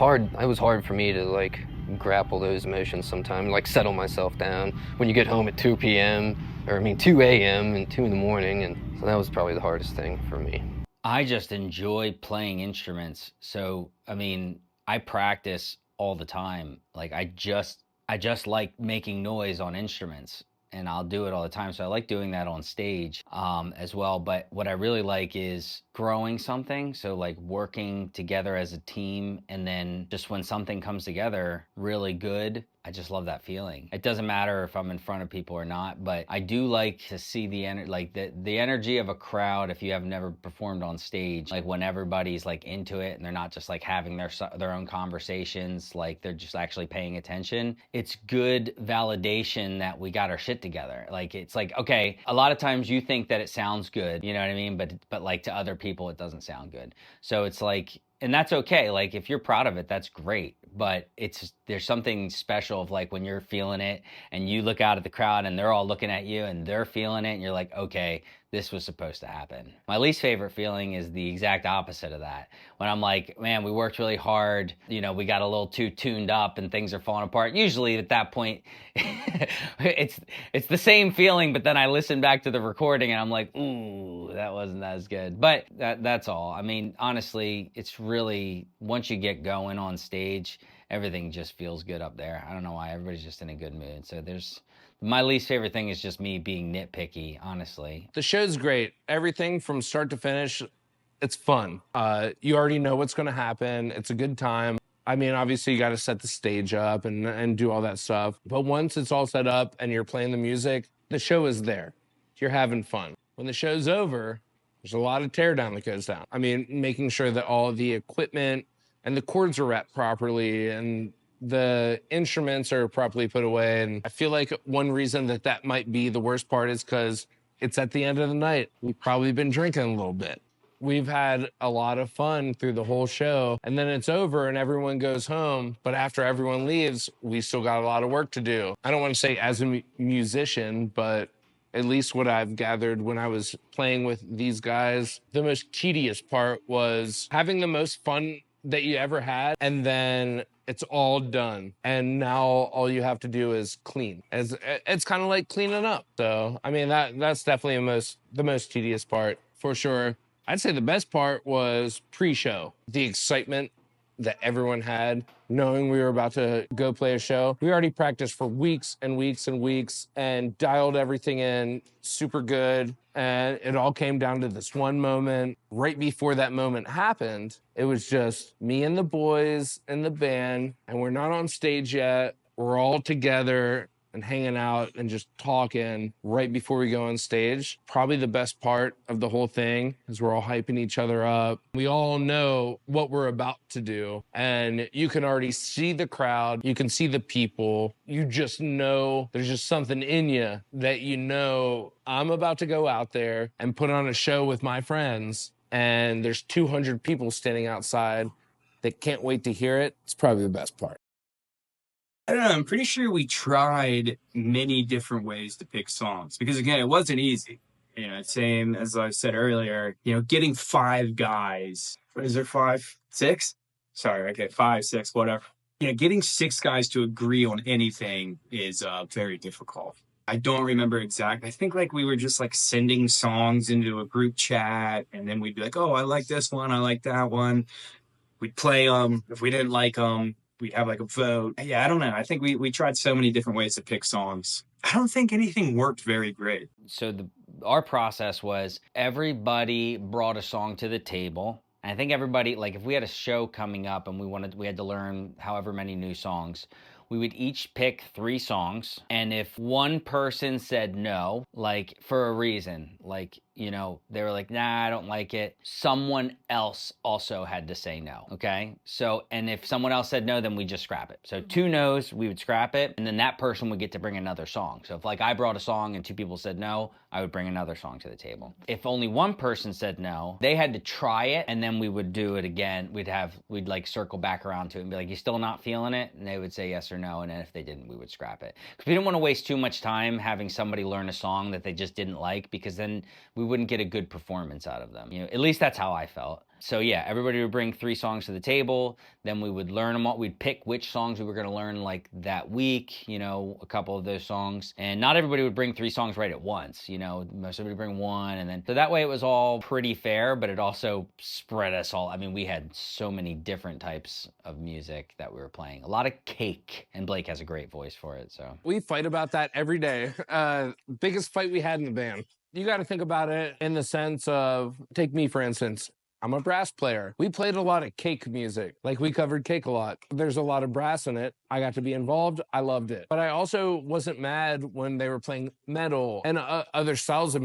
was hard for me to grapple those emotions sometimes, settle myself down when you get home at 2 a.m. and 2 in the morning. And so that was probably the hardest thing for me. I just enjoy playing instruments. So, I practice all the time. I just like making noise on instruments, and I'll do it all the time. So I like doing that on stage as well. But what I really like is growing something. So working together as a team, and then just when something comes together really good, I just love that feeling. It doesn't matter if I'm in front of people or not, but I do like to see the energy of a crowd if you have never performed on stage. Like when everybody's like into it and they're not just like having their own conversations, like they're just actually paying attention. It's good validation that we got our shit together. Like it's like, okay, a lot of times you think that it sounds good, you know what I mean? But like to other people it doesn't sound good. So it's like, and that's okay. Like if you're proud of it, that's great. But there's something special of like when you're feeling it and you look out at the crowd and they're all looking at you and they're feeling it and you're like, okay, this was supposed to happen. My least favorite feeling is the exact opposite of that. When I'm like, man, we worked really hard, you know, we got a little too tuned up and things are falling apart. Usually at that point, it's the same feeling, but then I listen back to the recording and I'm like, ooh, that wasn't as good. But that's all. I mean, honestly, it's really, once you get going on stage, everything just feels good up there. I don't know why, everybody's just in a good mood. So my least favorite thing is just me being nitpicky, honestly. The show's great. Everything from start to finish, it's fun. You already know what's going to happen. It's a good time. I mean, obviously, you got to set the stage up and do all that stuff. But once it's all set up and you're playing the music, the show is there. You're having fun. When the show's over, there's a lot of teardown that goes down. I mean, making sure that all the equipment and the cords are wrapped properly and the instruments are properly put away. And I feel like one reason that might be the worst part is because it's at the end of the night. We've probably been drinking a little bit. We've had a lot of fun through the whole show, and then it's over and everyone goes home. But after everyone leaves, we still got a lot of work to do. I don't want to say as a musician, but at least what I've gathered when I was playing with these guys, the most tedious part was having the most fun that you ever had, and then it's all done. And now all you have to do is clean. It's kind of like cleaning up. So, I mean, that's definitely the most tedious part, for sure. I'd say the best part was pre-show. The excitement that everyone had, knowing we were about to go play a show. We already practiced for weeks and weeks and weeks and dialed everything in super good. And it all came down to this one moment. Right before that moment happened, it was just me and the boys and the band, and we're not on stage yet. We're all together and hanging out and just talking right before we go on stage. Probably the best part of the whole thing is we're all hyping each other up. We all know what we're about to do, and you can already see the crowd. You can see the people. You just know there's just something in you that you know I'm about to go out there and put on a show with my friends, and there's 200 people standing outside that can't wait to hear it. It's probably the best part. I don't know. I'm pretty sure we tried many different ways to pick songs because, again, it wasn't easy. You know, same as I said earlier, you know, getting 5 guys. What is there, 5, 6? Sorry, okay, 5, 6, whatever. You know, getting 6 guys to agree on anything is very difficult. I don't remember exactly. I think like we were just like sending songs into a group chat, and then we'd be like, oh, I like this one, I like that one. We'd play them. If we didn't like them, we'd have like a vote. Yeah, I don't know. I think we tried so many different ways to pick songs. I don't think anything worked very great. So our process was everybody brought a song to the table. And I think everybody, like if we had a show coming up and we had to learn however many new songs, we would each pick 3 songs. And if one person said no, like for a reason, like, you know, they were like, nah, I don't like it, someone else also had to say no, okay? So, and if someone else said no, then we just scrap it. So 2 no's, we would scrap it, and then that person would get to bring another song. So if like I brought a song and 2 people said no, I would bring another song to the table. If only one person said no, they had to try it, and then we would do it again. We'd like circle back around to it and be like, you still not feeling it? And they would say yes or no, and then if they didn't, we would scrap it. Because we didn't want to waste too much time having somebody learn a song that they just didn't like, because then we wouldn't get a good performance out of them. You know, at least that's how I felt. So yeah, everybody would bring 3 songs to the table. Then we would learn them all. We'd pick which songs we were going to learn like that week, you know, a couple of those songs. And not everybody would bring 3 songs right at once, you know, most everybody bring 1. And then, so that way it was all pretty fair, but it also spread us all. I mean, we had so many different types of music that we were playing. A lot of cake. And Blake has a great voice for it, so. We fight about that every day. Biggest fight we had in the band. You got to think about it in the sense of, take me for instance. I'm a brass player. We played a lot of cake music. Like, we covered cake a lot. There's a lot of brass in it. I got to be involved. I loved it. But I also wasn't mad when they were playing metal and other styles of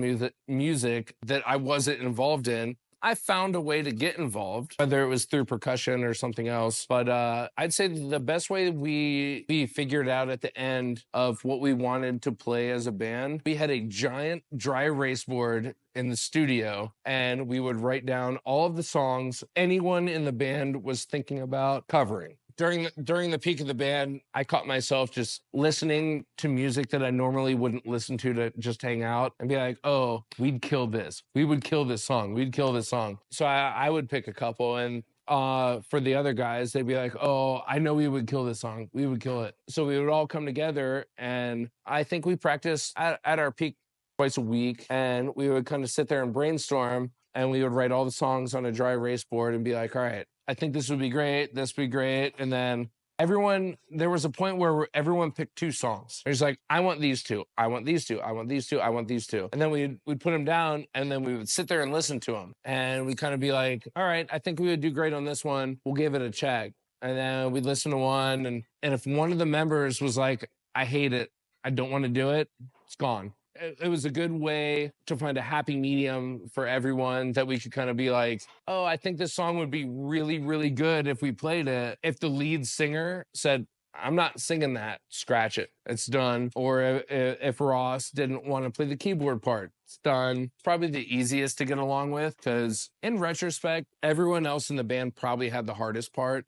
music that I wasn't involved in. I found a way to get involved, whether it was through percussion or something else. But I'd say the best way we figured out at the end of what we wanted to play as a band, we had a giant dry erase board in the studio, and we would write down all of the songs anyone in the band was thinking about covering. During the peak of the band, I caught myself just listening to music that I normally wouldn't listen to just hang out and be like, oh, we'd kill this. We would kill this song. We'd kill this song. So I would pick a couple, and for the other guys, they'd be like, oh, I know we would kill this song. We would kill it. So we would all come together, and I think we practiced at our peak twice a week, and we would kind of sit there and brainstorm, and we would write all the songs on a dry erase board and be like, all right, I think this would be great. This would be great. And then there was a point where everyone picked 2 songs. It's like, I want these 2. I want these 2. I want these 2. I want these 2. And then we'd put them down, and then we would sit there and listen to them. And we'd kind of be like, all right, I think we would do great on this one. We'll give it a check. And then we'd listen to one. And if one of the members was like, I hate it, I don't want to do it, it's gone. It was a good way to find a happy medium for everyone, that we could kind of be like, oh, I think this song would be really, really good if we played it. If the lead singer said, I'm not singing that, scratch it, it's done. Or if Ross didn't want to play the keyboard part, it's done. It's probably the easiest to get along with, because in retrospect, everyone else in the band probably had the hardest part.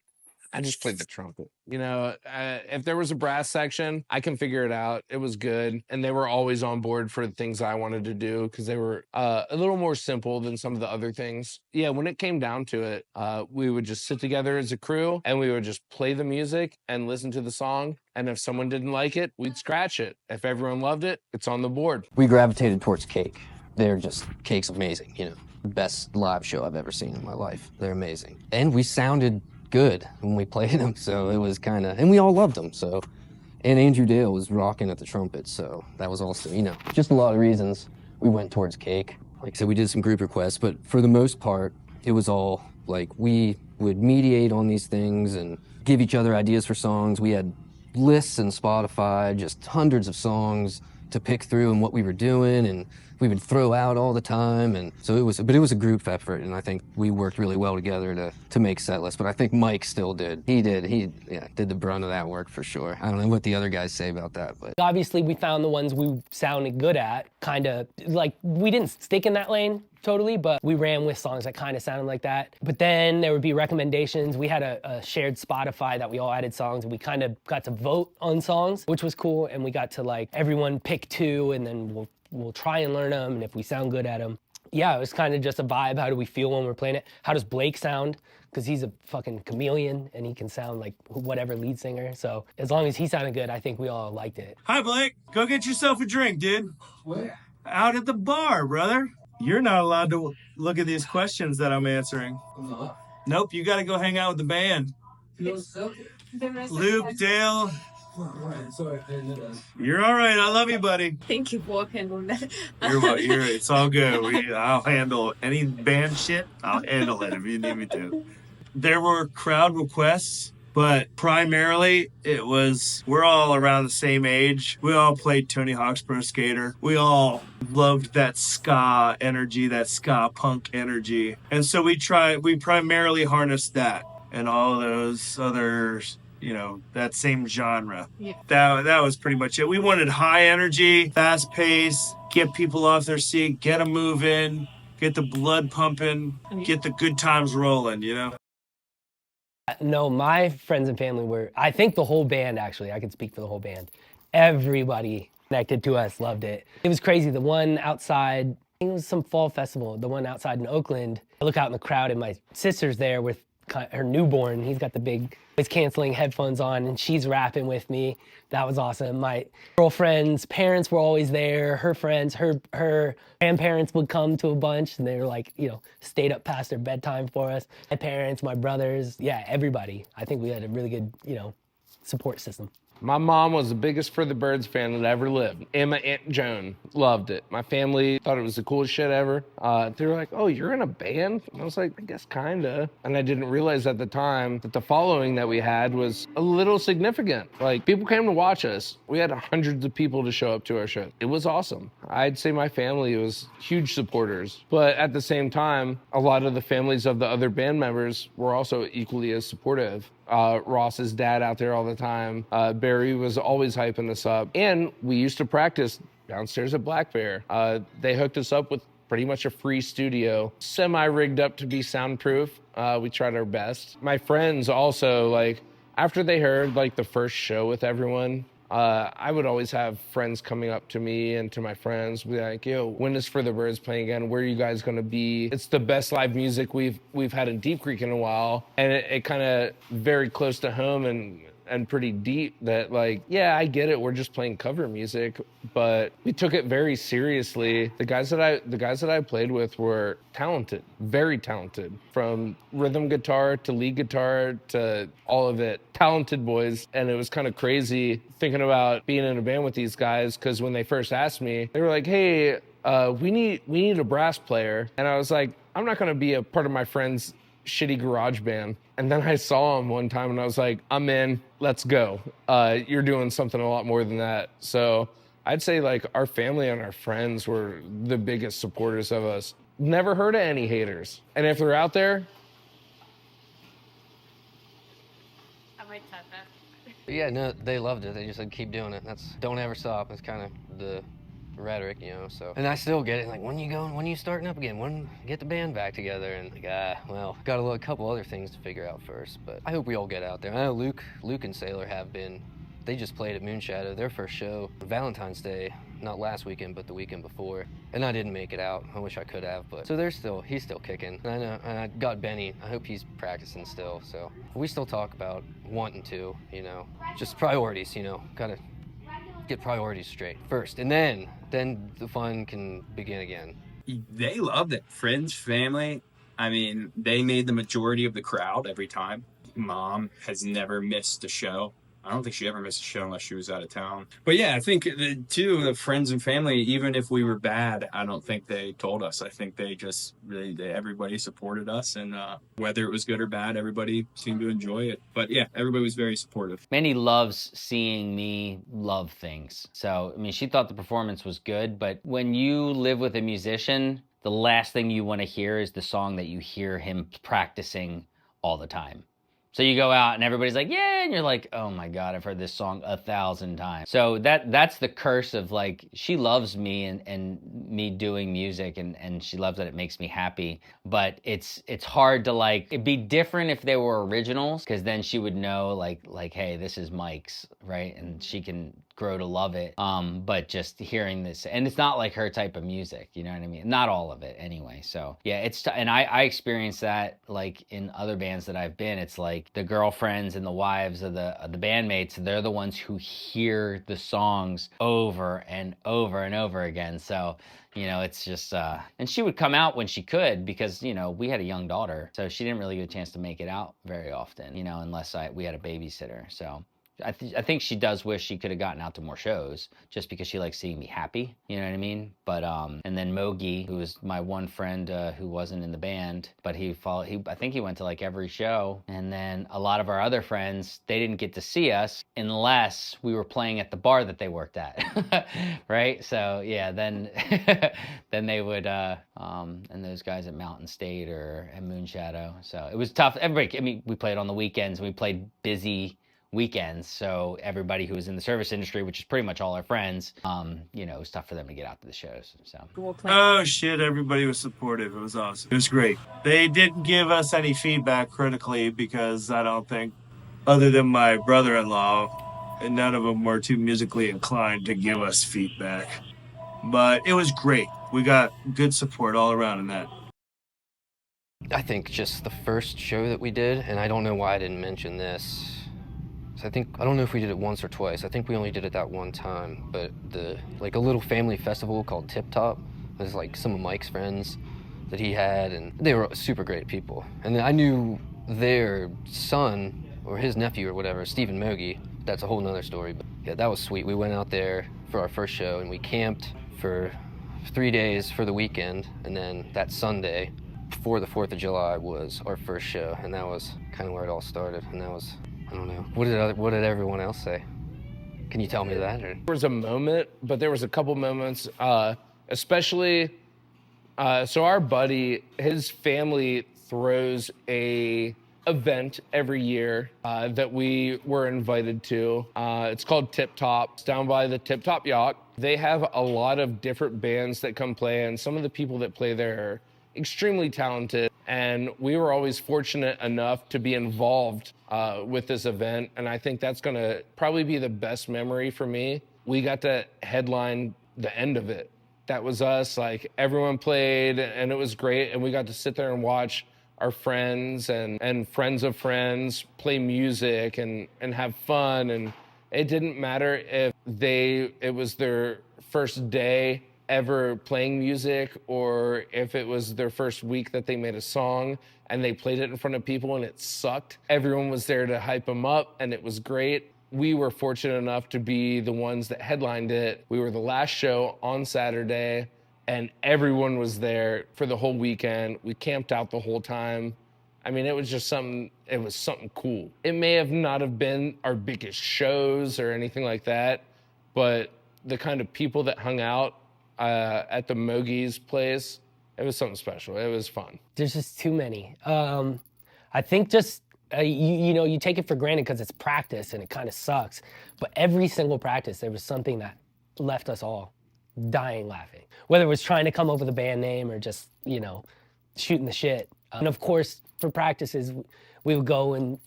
I just played the trumpet. You know, if there was a brass section, I can figure it out. It was good. And they were always on board for the things I wanted to do, because they were a little more simple than some of the other things. Yeah, when it came down to it, we would just sit together as a crew, and we would just play the music and listen to the song. And if someone didn't like it, we'd scratch it. If everyone loved it, it's on the board. We gravitated towards Cake. Cake's amazing, you know. Best live show I've ever seen in my life. They're amazing. And we sounded good when we played them, so it was kind of, and we all loved them, so. And Andrew Dale was rocking at the trumpet, so that was also, you know, just a lot of reasons we went towards Cake. Like I said, we did some group requests, but for the most part, it was all like, we would mediate on these things and give each other ideas for songs. We had lists in Spotify, just hundreds of songs to pick through and what we were doing, and we would throw out all the time. And so it was a group effort, and I think we worked really well together to make set lists. But I think Mike still did. He did the brunt of that work for sure. I don't know what the other guys say about that, but Obviously, we found the ones we sounded good at, kind of like, we didn't stick in that lane totally, but we ran with songs that kind of sounded like that. But then there would be recommendations. We had a shared Spotify that we all added songs, and we kind of got to vote on songs, which was cool. And we got to, like, everyone pick 2, and then we'll try and learn them, and if we sound good at them. Yeah, it was kind of just a vibe. How do we feel when we're playing it? How does Blake sound? Because he's a fucking chameleon, and he can sound like whatever lead singer. So as long as he sounded good, I think we all liked it. Hi, Blake. Go get yourself a drink, dude. Where? Out at the bar, brother. You're not allowed to look at these questions that I'm answering. No. Nope, you got to go hang out with the band. Yourself? Luke, Dale. Alright, sorry, I didn't know that. You're all right. I love you, buddy. Thank you for handling that. It's all good. I'll handle any band shit. I'll handle it if you need me to. There were crowd requests, but primarily it was, we're all around the same age. We all played Tony Hawk's Pro Skater. We all loved that ska energy, that ska punk energy. And so we primarily harnessed that and all those others, you know, that same genre. Yeah. That was pretty much it. We wanted high energy, fast pace, get people off their seat, get them moving, get the blood pumping, get the good times rolling, you know? No, my friends and family were, I think the whole band, actually, I can speak for the whole band. Everybody connected to us loved it. It was crazy. The one outside, I think it was some fall festival, the one outside in Oakland, I look out in the crowd and my sister's there with her newborn. He's got the big noise-canceling headphones on, and she's rapping with me. That was awesome. My girlfriend's parents were always there. Her friends, her grandparents would come to a bunch, and they were like, you know, stayed up past their bedtime for us. My parents, my brothers, yeah, everybody. I think we had a really good, you know, support system. My mom was the biggest For the Birds fan that ever lived. And my Aunt Joan loved it. My family thought it was the coolest shit ever. They were like, oh, you're in a band? And I was like, I guess kinda. And I didn't realize at the time that the following that we had was a little significant. Like, people came to watch us. We had hundreds of people to show up to our show. It was awesome. I'd say my family was huge supporters. But at the same time, a lot of the families of the other band members were also equally as supportive. Ross's dad out there all the time. Barry was always hyping us up. And we used to practice downstairs at Black Bear. They hooked us up with pretty much a free studio, semi-rigged up to be soundproof. We tried our best. My friends also, like, after they heard like the first show with everyone, I would always have friends coming up to me and to my friends, be like, yo, when is For the Birds playing again? Where are you guys gonna be? It's the best live music we've had in Deep Creek in a while. And it kind of very close to home and pretty deep that, like, yeah, I get it, we're just playing cover music, but we took it very seriously. The guys that I played with were talented, very talented, from rhythm guitar to lead guitar to all of it. Talented boys. And it was kind of crazy thinking about being in a band with these guys, because when they first asked me, they were like, hey, we need a brass player. And I was like, I'm not gonna be a part of my friend's shitty garage band. And then I saw him one time and I was like, I'm in, let's go. You're doing something a lot more than that. So I'd say, like, our family and our friends were the biggest supporters of us. Never heard of any haters. And if they're out there, I might tap that. Yeah, no, they loved it. They just said, keep doing it. Don't ever stop. It's kind of the rhetoric, you know, so. And I still get it, like, when you starting up again? When get the band back together? And like, well, got a couple other things to figure out first, but I hope we all get out there. I know Luke and Sailor have been. They just played at Moonshadow, their first show, Valentine's Day, not last weekend, but the weekend before. And I didn't make it out. I wish I could have, but. So he's still kicking. And I know, and I got Benny. I hope he's practicing still, so. We still talk about wanting to, you know, just priorities, you know, gotta get priorities straight first, and then the fun can begin again. They loved it. Friends, family. I mean, they made the majority of the crowd every time. Mom has never missed a show. I don't think she ever missed a show unless she was out of town. But yeah, I think the friends and family, even if we were bad, I don't think they told us. I think they just everybody supported us, and whether it was good or bad, everybody seemed to enjoy it. But yeah, everybody was very supportive. Mandy loves seeing me love things. So, I mean, she thought the performance was good, but when you live with a musician, the last thing you want to hear is the song that you hear him practicing all the time. So you go out and everybody's like, yeah, and you're like, oh my God, I've heard this song 1,000 times. So that's the curse of, like, she loves me and me doing music, and she loves that it makes me happy. But it's hard to, like, it'd be different if they were originals, because then she would know, like, hey, this is Mike's, right? And she can grow to love it. But just hearing this, and it's not like her type of music, you know what I mean? Not all of it anyway. So yeah, and I experienced that, like, in other bands that I've been. It's like the girlfriends and the wives of the bandmates, they're the ones who hear the songs over and over and over again. So, you know, it's just, and she would come out when she could, because, you know, we had a young daughter, so she didn't really get a chance to make it out very often, you know, unless we had a babysitter. So I think she does wish she could have gotten out to more shows, just because she likes seeing me happy, you know what I mean? But and then Mogi, who was my one friend who wasn't in the band, but I think he went to, like, every show. And then a lot of our other friends, they didn't get to see us unless we were playing at the bar that they worked at, right? So yeah, then then they would and those guys at Mountain State or at Moonshadow. So it was tough. Everybody, I mean, we played on the weekends. We played busy weekends, so everybody who was in the service industry, which is pretty much all our friends, you know, it was tough for them to get out to the shows. So oh shit, everybody was supportive. It was awesome. It was great. They didn't give us any feedback critically, because I don't think, other than my brother-in-law, and none of them were too musically inclined to give us feedback. But it was great. We got good support all around in that. I think just the first show that we did, and I don't know why I didn't mention this. So I don't know if we did it once or twice. I think we only did it that one time, but a little family festival called Tip Top. It was like some of Mike's friends that he had, and they were super great people. And then I knew their son, or his nephew or whatever, Stephen Mogi, that's a whole nother story. But yeah, that was sweet. We went out there for our first show and we camped for 3 days for the weekend, and then that Sunday before the 4th of July was our first show, and that was kind of where it all started. And that was, I don't know, what did everyone else say? Can you tell me that? Or? There was a moment, but there was a couple moments, especially, so our buddy, his family throws a event every year that we were invited to. It's called Tip Top. It's down by the Tip Top Yacht. They have a lot of different bands that come play, and some of the people that play there are extremely talented. And we were always fortunate enough to be involved with this event. And I think that's gonna probably be the best memory for me. We got to headline the end of it. That was us, like everyone played and it was great. And we got to sit there and watch our friends and friends of friends play music and have fun. And it didn't matter if it was their first day ever playing music or if it was their first week that they made a song and they played it in front of people and it sucked. Everyone was there to hype them up and it was great. We were fortunate enough to be the ones that headlined it. We were the last show on Saturday and everyone was there for the whole weekend. We camped out the whole time. I mean, it was something cool. It may have not have been our biggest shows or anything like that, but the kind of people that hung out at the Mogies place, it was something special. It was fun. There's just too many. I think just, you take it for granted because it's practice and it kind of sucks. But every single practice, there was something that left us all dying laughing. Whether it was trying to come up with a band name or just, shooting the shit. And of course, for practices, we would go and,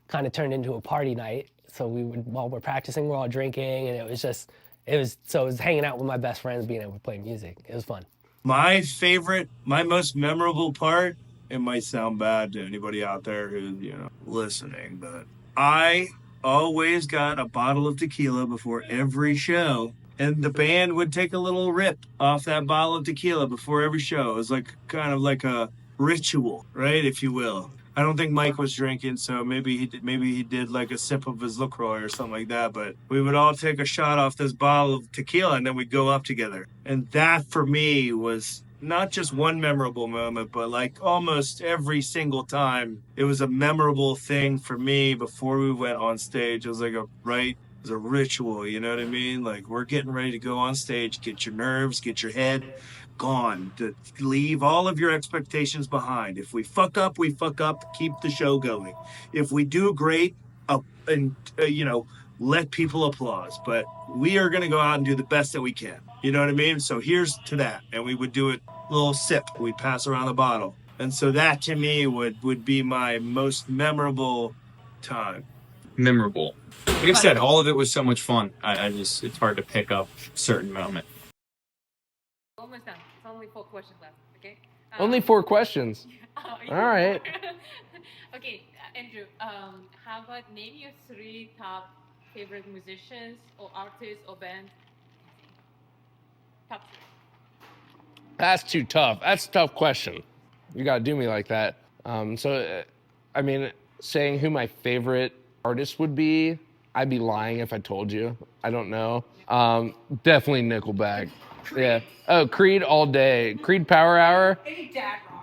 kind of turn into a party night. So while we're practicing, we're all drinking, and it was hanging out with my best friends, being able to play music. It was fun. My most memorable part, it might sound bad to anybody out there who's, listening, but I always got a bottle of tequila before every show, and the band would take a little rip off that bottle of tequila before every show. It was kind of like a ritual, right, if you will. I don't think Mike was drinking, so maybe he did like a sip of his LaCroix or something like that. But we would all take a shot off this bottle of tequila, and then we'd go up together. And that, for me, was not just one memorable moment, but like almost every single time, it was a memorable thing for me before we went on stage. It was like it was a ritual, you know what I mean? Like, we're getting ready to go on stage, get your nerves, get your head gone, to leave all of your expectations behind. If we fuck up, we fuck up, keep the show going. If we do great, let people applause. But we are going to go out and do the best that we can. You know what I mean? So here's to that. And we would do it a little sip. We'd pass around the bottle. And so that, to me, would be my most memorable time. Memorable. Like I said, all of it was so much fun. It's hard to pick up a certain moment. Almost done. It's only 4 questions left, okay? Only 4 questions. All right. Okay, Andrew, how about name your 3 top favorite musicians or artists or band? Top 3. That's too tough. That's a tough question. You gotta do me like that. Saying who my favorite artist would be, I'd be lying if I told you. I don't know. Definitely Nickelback. Yeah. Oh, Creed all day. Creed Power Hour.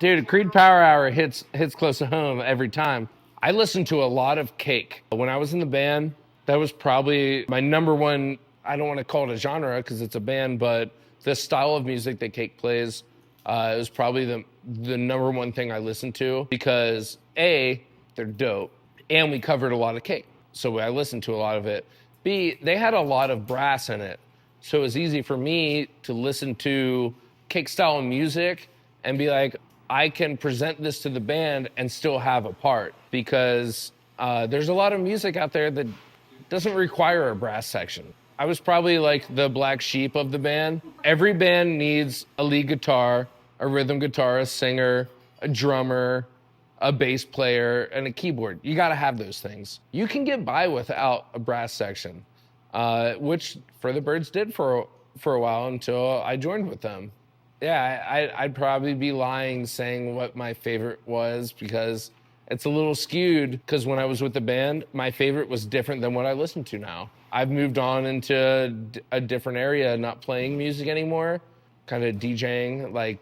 Dude, Creed Power Hour hits close to home every time. I listened to a lot of Cake. When I was in the band, that was probably my number one, I don't want to call it a genre because it's a band, but the style of music that Cake plays is probably the number one thing I listened to because A, they're dope, and we covered a lot of Cake. So I listened to a lot of it. B, they had a lot of brass in it. So it was easy for me to listen to Cake style music and be like, I can present this to the band and still have a part because there's a lot of music out there that doesn't require a brass section. I was probably like the black sheep of the band. Every band needs a lead guitar, a rhythm guitar, a singer, a drummer, a bass player, and a keyboard. You gotta have those things. You can get by without a brass section. Which For the Birds did for a while until I joined with them. Yeah, I'd probably be lying saying what my favorite was because It's a little skewed because when I was with the band, my favorite was different than what I listen to now. I've moved on into a different area, not playing music anymore, kind of DJing like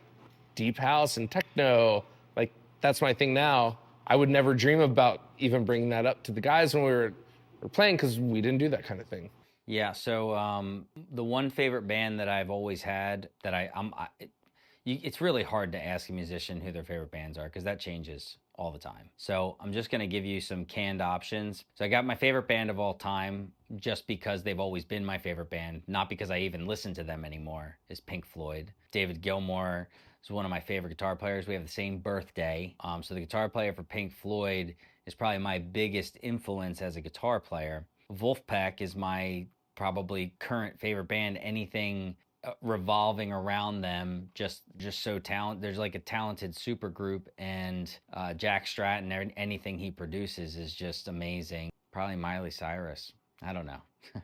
deep house and techno. Like that's my thing now. I would never dream about even bringing that up to the guys when we were playing because we didn't do that kind of thing. Yeah, so the one favorite band that I've always had that it's really hard to ask a musician who their favorite bands are because that changes all the time. So I'm just gonna give you some canned options. So I got my favorite band of all time just because they've always been my favorite band, not because I even listen to them anymore, is Pink Floyd. David Gilmour is one of my favorite guitar players. We have the same birthday. So the guitar player for Pink Floyd is probably my biggest influence as a guitar player. Wolfpack is my probably current favorite band. Anything revolving around them, just so talented. There's like a talented super group, and Jack Stratton, anything he produces is just amazing. Probably Miley Cyrus. I don't know.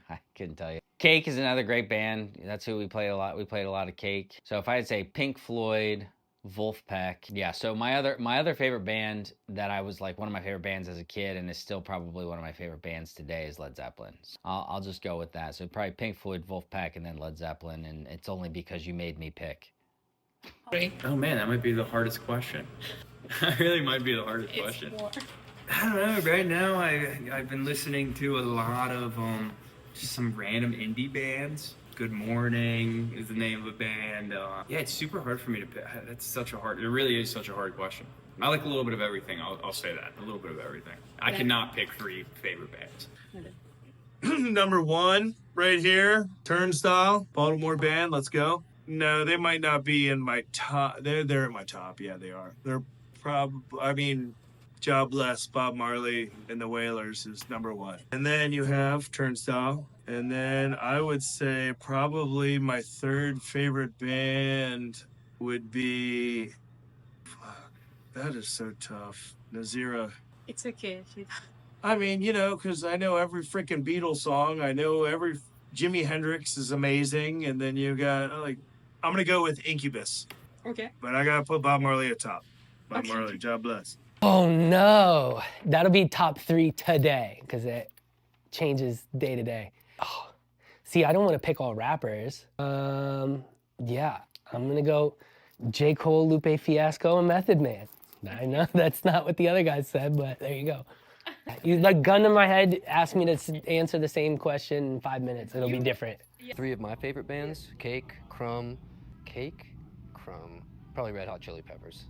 I couldn't tell you. Cake is another great band. That's who we played a lot. We played a lot of Cake. So if I'd say Pink Floyd, Wolfpack. Yeah, so my other favorite band that I was like one of my favorite bands as a kid and is still probably one of my favorite bands today is Led Zeppelin. So I'll just go with that. So probably Pink Floyd, Wolfpack, and then Led Zeppelin, and it's only because you made me pick. Oh man, that might be the hardest question. That really might be the hardest question. I don't know. Right now, I've been listening to a lot of just some random indie bands. Good Morning is the name of a band. Yeah, it's super hard for me to pick. It really is such a hard question. I like a little bit of everything. I'll say that. A little bit of everything. I cannot pick 3 favorite bands. Number 1 right here, Turnstile, Baltimore band. Let's go. No, they might not be in my top. They're in my top. Yeah, they are. They're probably. God Bless, Bob Marley and the Wailers is number 1. And then you have Turnstile. And then I would say probably my 3rd favorite band would be, fuck, that is so tough. Nazira. It's okay. I mean, because I know every freaking Beatles song. I know every Jimi Hendrix is amazing. And then you got, I'm going to go with Incubus. Okay. But I got to put Bob Marley at top. Bob Marley, God bless. Oh no, that'll be top 3 today because it changes day to day. Oh, see, I don't want to pick all rappers. Yeah, I'm gonna go J. Cole, Lupe Fiasco, and Method Man. I know that's not what the other guys said, but there you go. You like gun to my head, ask me to answer the same question in 5 minutes. It'll be different. 3 of my favorite bands: Cake, Crumb, probably Red Hot Chili Peppers.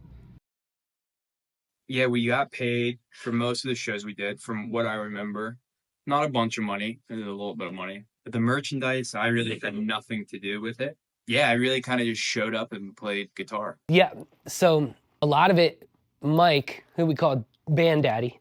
Yeah, we got paid for most of the shows we did, from what I remember. Not a bunch of money, a little bit of money. But the merchandise, I really had nothing to do with it. Yeah, I really kind of just showed up and played guitar. Yeah, so a lot of it, Mike, who we called Band Daddy,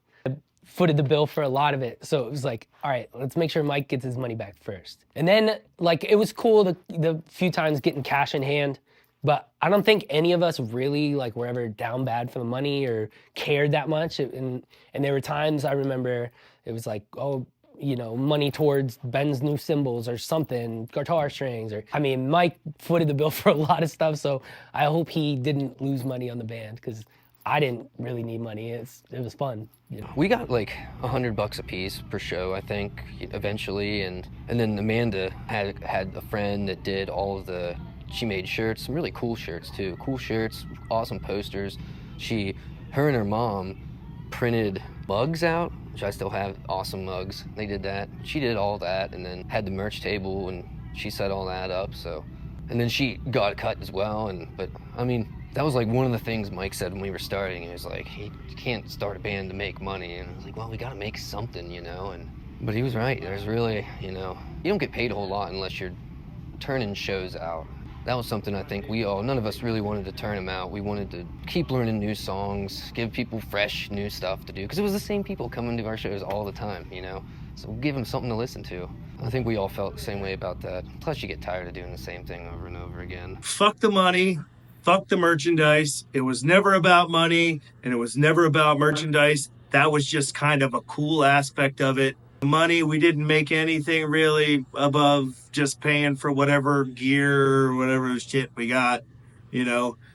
footed the bill for a lot of it. So it was like, all right, let's make sure Mike gets his money back first. And then, like, it was cool the few times getting cash in hand. But I don't think any of us really like were ever down bad for the money or cared that much. And there were times I remember it was like, oh, money towards Ben's new cymbals or something, guitar strings, Mike footed the bill for a lot of stuff. So I hope he didn't lose money on the band because I didn't really need money. It was fun. We got like $100 a piece per show, I think, eventually. And then Amanda had a friend that did all of she made shirts, some really cool shirts too. Cool shirts, awesome posters. Her and her mom printed mugs out, which I still have, awesome mugs. They did that. She did all that and then had the merch table and she set all that up, so. And then she got a cut as well, but that was like one of the things Mike said when we were starting. He was like, you can't start a band to make money. And I was like, well, we gotta make something, But he was right, there's really, you don't get paid a whole lot unless you're turning shows out. That was something I think none of us really wanted to turn them out. We wanted to keep learning new songs, give people fresh, new stuff to do, because it was the same people coming to our shows all the time, So give them something to listen to. I think we all felt the same way about that. Plus, you get tired of doing the same thing over and over again. Fuck the money. Fuck the merchandise. It was never about money, and it was never about merchandise. That was just kind of a cool aspect of it. Money, we didn't make anything really above just paying for whatever gear or whatever shit we got,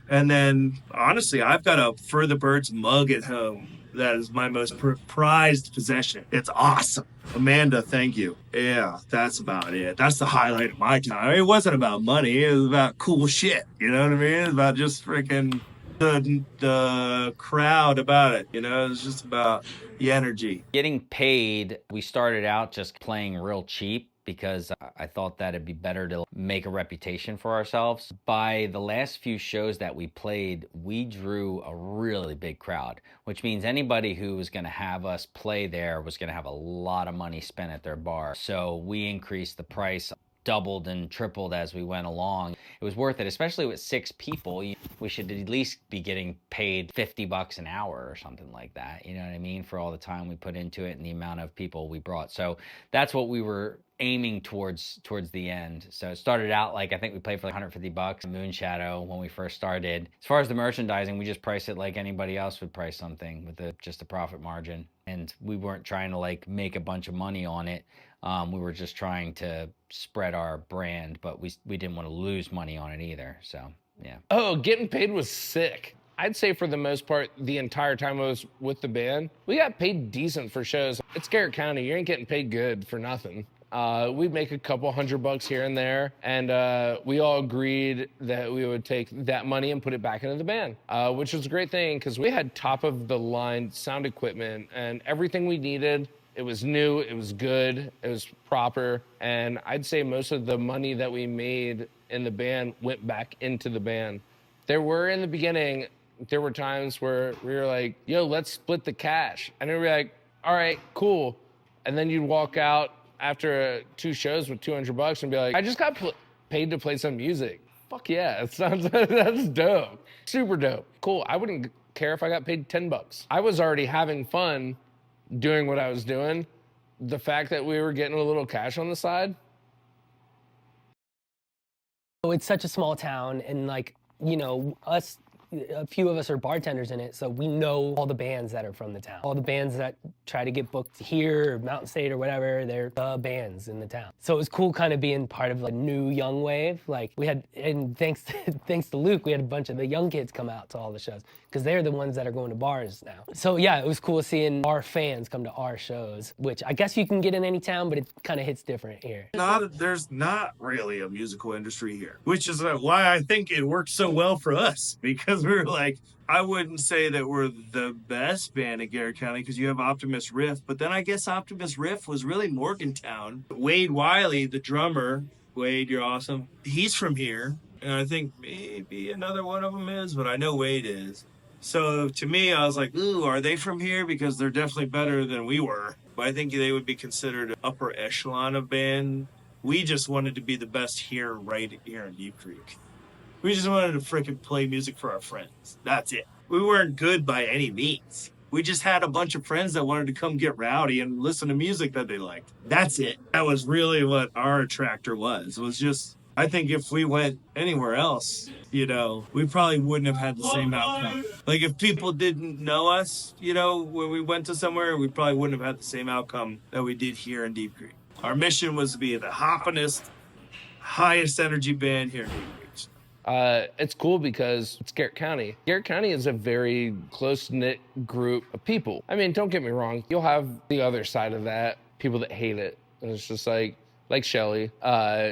And then, honestly, I've got a For the Birds mug at home that is my most prized possession. It's awesome. Amanda, thank you. Yeah, that's about it. That's the highlight of my time. It wasn't about money. It was about cool shit. You know what I mean? It's about just freaking the crowd about it. You know, it's just about the energy. Getting paid, we started out just playing real cheap because I thought that it'd be better to make a reputation for ourselves. By the last few shows that we played, we drew a really big crowd, which means anybody who was going to have us play there was going to have a lot of money spent at their bar. So we increased the price, doubled and tripled as we went along. It was worth it, especially with 6 people. We should at least be getting paid $50 an hour or something like that. You know what I mean? For all the time we put into it and the amount of people we brought. So that's what we were aiming towards the end. So it started out like, I think we played for like $150 Moonshadow when we first started. As far as the merchandising, we just priced it like anybody else would price something with just a profit margin. And we weren't trying to like make a bunch of money on it. We were just trying to spread our brand, but we didn't want to lose money on it either. So yeah. Oh, getting paid was sick. I'd say for the most part, the entire time I was with the band, we got paid decent for shows. It's Garrett County. You ain't getting paid good for nothing. We'd make a couple $100 here and there, and we all agreed that we would take that money and put it back into the band, which was a great thing because we had top of the line sound equipment and everything we needed. It was new, it was good, it was proper, and I'd say most of the money that we made in the band went back into the band. There were, in the beginning, there were times where we were like, yo, let's split the cash. And then we were like, all right, cool. And then you'd walk out after 2 shows with $200 and be like, I just got paid to play some music. Fuck yeah, it sounds, that's dope. Super dope. Cool, I wouldn't care if I got paid $10. I was already having fun doing what I was doing. The fact that we were getting a little cash on the side. It's such a small town, and like, you know, a few of us are bartenders in it, so we know all the bands that are from the town. All the bands that try to get booked here or Mountain State or whatever, they're the bands in the town. So it was cool kind of being part of a new young wave. Like we had, and thanks to Luke, we had a bunch of the young kids come out to all the shows because they're the ones that are going to bars now. So yeah, it was cool seeing our fans come to our shows, which I guess you can get in any town, but it kind of hits different here. There's not really a musical industry here, which is why I think it worked so well for us, because we were like, I wouldn't say that we're the best band in Garrett County because you have Optimus Riff, but then I guess Optimus Riff was really Morgantown. Wade Wiley, the drummer, Wade, you're awesome. He's from here, and I think maybe another one of them is, but I know Wade is. So to me, I was like, ooh, are they from here? Because they're definitely better than we were. But I think they would be considered an upper echelon of band. We just wanted to be the best here, right here in Deep Creek. We just wanted to freaking play music for our friends. That's it. We weren't good by any means. We just had a bunch of friends that wanted to come get rowdy and listen to music that they liked. That's it. That was really what our attractor was. It was just, I think if we went anywhere else, you know, we probably wouldn't have had the same outcome. Like if people didn't know us, you know, when we went to somewhere, we probably wouldn't have had the same outcome that we did here in Deep Creek. Our mission was to be the hoppinest, highest energy band here in Deep Creek. It's cool because it's Garrett County. Garrett County is a very close-knit group of people. I mean, don't get me wrong. You'll have the other side of that, people that hate it. And it's just like Shelly.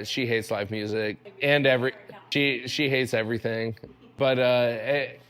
She hates live music and she hates everything. But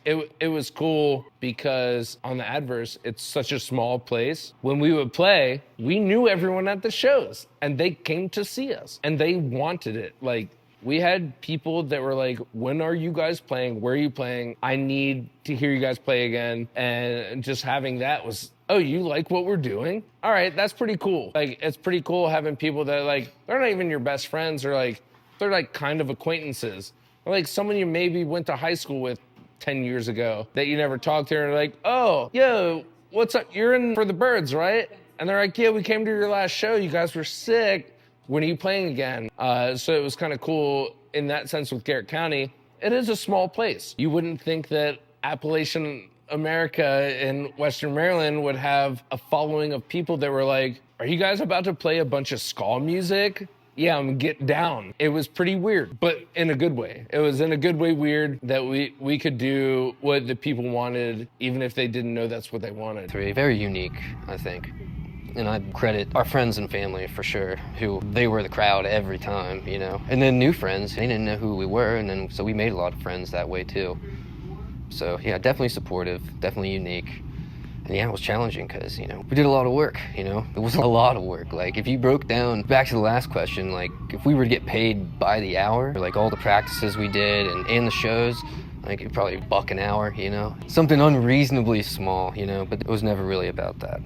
it was cool because on the Adverse, it's such a small place. When we would play, we knew everyone at the shows and they came to see us and they wanted it. Like, we had people that were like, when are you guys playing? Where are you playing? I need to hear you guys play again. And just having that was, oh, you like what we're doing? All right, that's pretty cool. Like, it's pretty cool having people that like, they're not even your best friends, or like, they're like kind of acquaintances. Or like someone you maybe went to high school with 10 years ago that you never talked to, and like, oh, yo, what's up? You're in For the Birds, right? And they're like, yeah, we came to your last show. You guys were sick. When are you playing again? So it was kind of cool in that sense with Garrett County. It is a small place. You wouldn't think that Appalachian America in Western Maryland would have a following of people that were like, are you guys about to play a bunch of ska music? yeah, I'm gonna get down. It was pretty weird, but in a good way. It was in a good way weird that we could do what the people wanted, even if they didn't know that's what they wanted. Very unique, I think. And I credit our friends and family for sure, who they were the crowd every time, you know. And then new friends, they didn't know who we were, and then so we made a lot of friends that way too. So yeah, definitely supportive, definitely unique. And yeah, it was challenging because, you know, we did a lot of work, you know? It was a lot of work. Like, if you broke down, back to the last question, like, if we were to get paid by the hour, like all the practices we did and the shows, like, it'd probably $1 an hour, you know? Something unreasonably small, you know, but it was never really about that.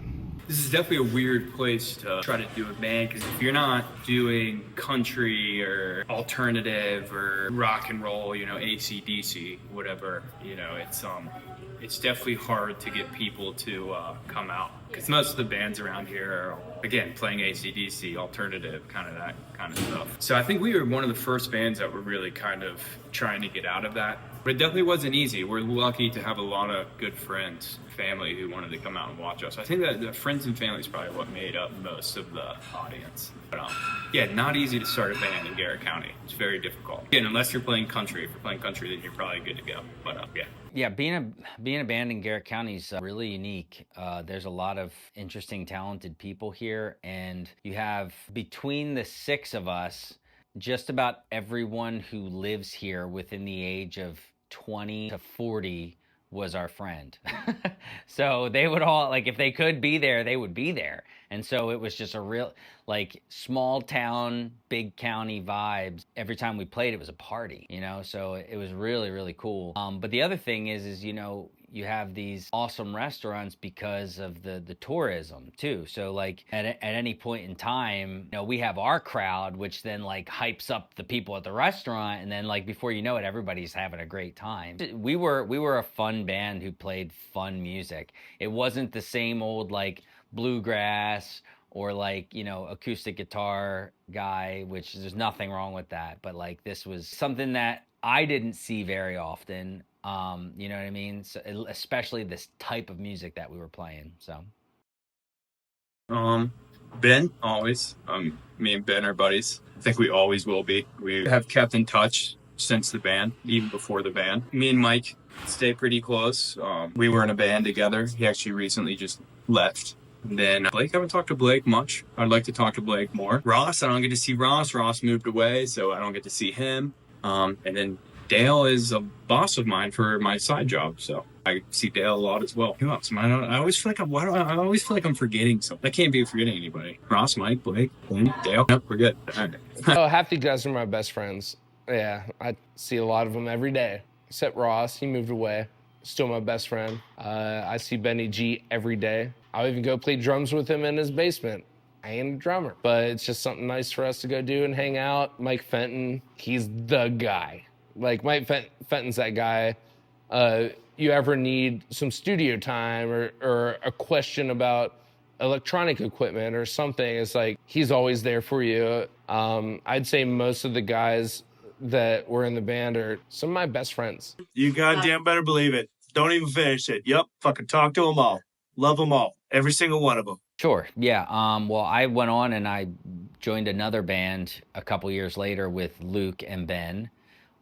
This is definitely a weird place to try to do a band, because if you're not doing country or alternative or rock and roll, you know, AC/DC, whatever, you know, it's definitely hard to get people to come out, because most of the bands around here are, again, playing AC/DC, alternative, kind of that kind of stuff. So I think we were one of the first bands that were really kind of trying to get out of that. But it definitely wasn't easy. We're lucky to have a lot of good friends, family who wanted to come out and watch us. I think that the friends and family is probably what made up most of the audience. But yeah, not easy to start a band in Garrett County. It's very difficult. Again, unless you're playing country. If you're playing country, then you're probably good to go. But yeah. Yeah, being a band in Garrett County is really unique. There's a lot of interesting, talented people here, and you have, between the 6 of us, just about everyone who lives here within the age of 20 to 40 was our friend. So they would all, like, if they could be there, they would be there. And so it was just a real, like, small town, big county vibes. Every time we played, it was a party, you know? So it was really, really cool. But the other thing is, you know, you have these awesome restaurants because of the tourism too. So like at any point in time, you know, we have our crowd, which then like hypes up the people at the restaurant, and then like before you know it, everybody's having a great time. We were a fun band who played fun music. It wasn't the same old like bluegrass or like, you know, acoustic guitar guy, which there's nothing wrong with that, but like this was something that I didn't see very often. You know what I mean? So, especially this type of music that we were playing. So, Ben, always. Me and Ben are buddies. I think we always will be. We have kept in touch since the band, even before the band. Me and Mike stay pretty close. We were in a band together. He actually recently just left. And then Blake, I haven't talked to Blake much. I'd like to talk to Blake more. Ross, I don't get to see Ross. Ross moved away, so I don't get to see him. And then Dale is a boss of mine for my side job, so I see Dale a lot as well. Who else? I always feel like I always feel like I'm forgetting something. I can't be forgetting anybody. Ross, Mike, Blake, Lynn, Dale. Nope, we're good. All right. Oh, half the guys are my best friends. Yeah, I see a lot of them every day. Except Ross, he moved away. Still my best friend. I see Benny G every day. I'll even go play drums with him in his basement. I ain't a drummer, but it's just something nice for us to go do and hang out. Mike Fenton, he's the guy. Like, Mike Fenton's that guy. You ever need some studio time or a question about electronic equipment or something, it's like, he's always there for you. I'd say most of the guys that were in the band are some of my best friends. You goddamn better believe it. Don't even finish it. Yep, fucking talk to them all. Love them all. Every single one of them. sure. Yeah. Well, I went on and I joined another band a couple years later with Luke and Ben,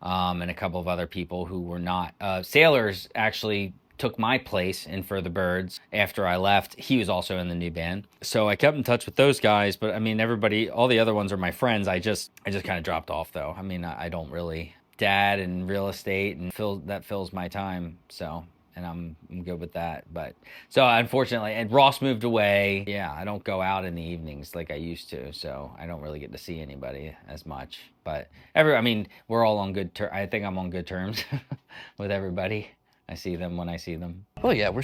and a couple of other people who were not. Sailors actually took my place in For the Birds after I left. He was also in the new band. So I kept in touch with those guys, but I mean, everybody, all the other ones are my friends. I just kind of dropped off though. I mean, I don't really, dad and real estate and that fills my time. So, and I'm good with that. But so unfortunately, and Ross moved away. Yeah, I don't go out in the evenings like I used to. So I don't really get to see anybody as much. But I mean, we're all on good terms. I think I'm on good terms with everybody. I see them when I see them. Well, yeah, we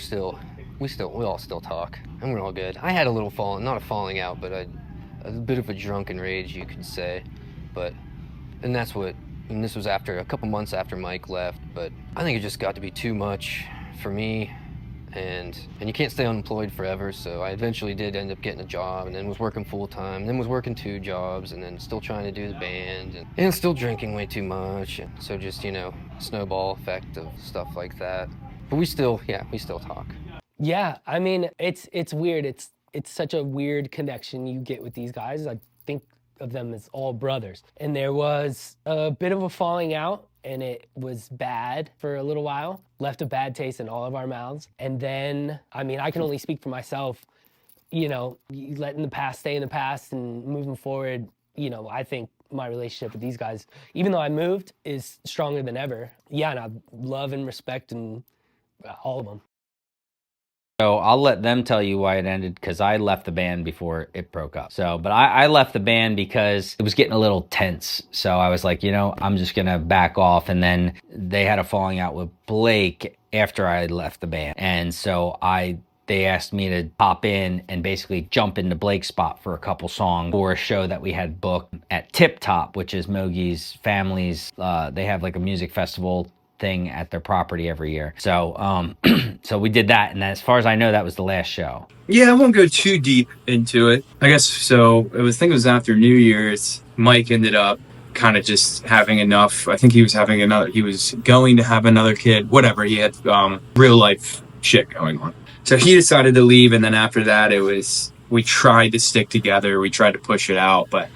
all still talk, and we're all good. I had a little not a falling out, but a bit of a drunken rage, you could say. And this was after a couple months after Mike left, but I think it just got to be too much for me, and you can't stay unemployed forever, so I eventually did end up getting a job, and then was working full-time, and then was working 2 jobs, and then still trying to do the band, and still drinking way too much, and so just, snowball effect of stuff like that. But we still talk. Yeah, I mean, it's weird. It's such a weird connection you get with these guys. I think of them as all brothers. And there was a bit of a falling out, and it was bad for a little while, left a bad taste in all of our mouths. And then, I mean, I can only speak for myself, you know, letting the past stay in the past and moving forward. You know, I think my relationship with these guys, even though I moved, is stronger than ever. Yeah, and I love and respect and all of them. So I'll let them tell you why it ended, because I left the band before it broke up. So, but I left the band because it was getting a little tense. So I was like, you know, I'm just gonna back off. And then they had a falling out with Blake after I left the band. And so they asked me to pop in and basically jump into Blake's spot for a couple songs for a show that we had booked at Tip Top, which is Mogi's family's, they have like a music festival thing at their property every year. So so we did that, and as far as I know, that was the last show. Yeah, I won't go too deep into it. I guess so. I think it was after New Year's. Mike ended up kind of just having enough. I think he was going to have another kid. Whatever, he had real life shit going on. So he decided to leave, and then after that, we tried to stick together. We tried to push it out, but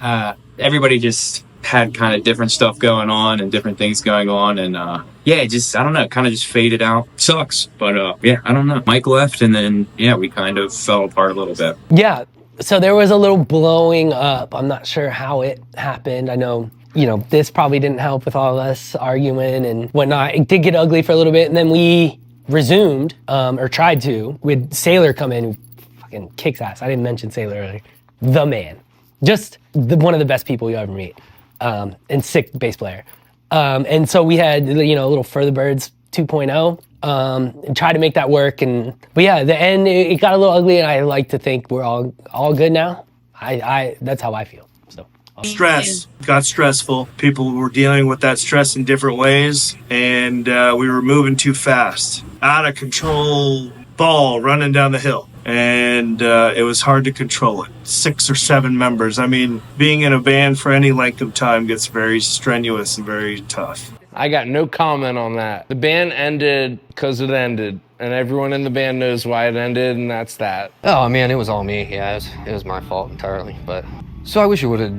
everybody just had kind of different stuff going on and different things going on, and I don't know, kind of just faded out. Sucks, but I don't know. Mike left, and then we kind of fell apart a little bit. Yeah, so there was a little blowing up. I'm not sure how it happened. I know, you know, this probably didn't help with all of us arguing and whatnot. It did get ugly for a little bit, and then we resumed, or tried to, with Sailor come in, who fucking kicks ass. I didn't mention Sailor earlier. The man. Just one of the best people you'll ever meet. And sick bass player. And so we had, you know, a little Further Birds 2.0, and tried to make that work. But yeah, the end, it got a little ugly, and I like to think we're all good now. That's how I feel. So Stress got stressful. People were dealing with that stress in different ways, and we were moving too fast. Out of control ball running down the hill. And it was hard to control it. 6 or 7 members. I mean, being in a band for any length of time gets very strenuous and very tough. I got no comment on that. The band ended because it ended, and everyone in the band knows why it ended, and that's that. Oh man, it was all me. Yeah, it was my fault entirely. But so I wish it would have,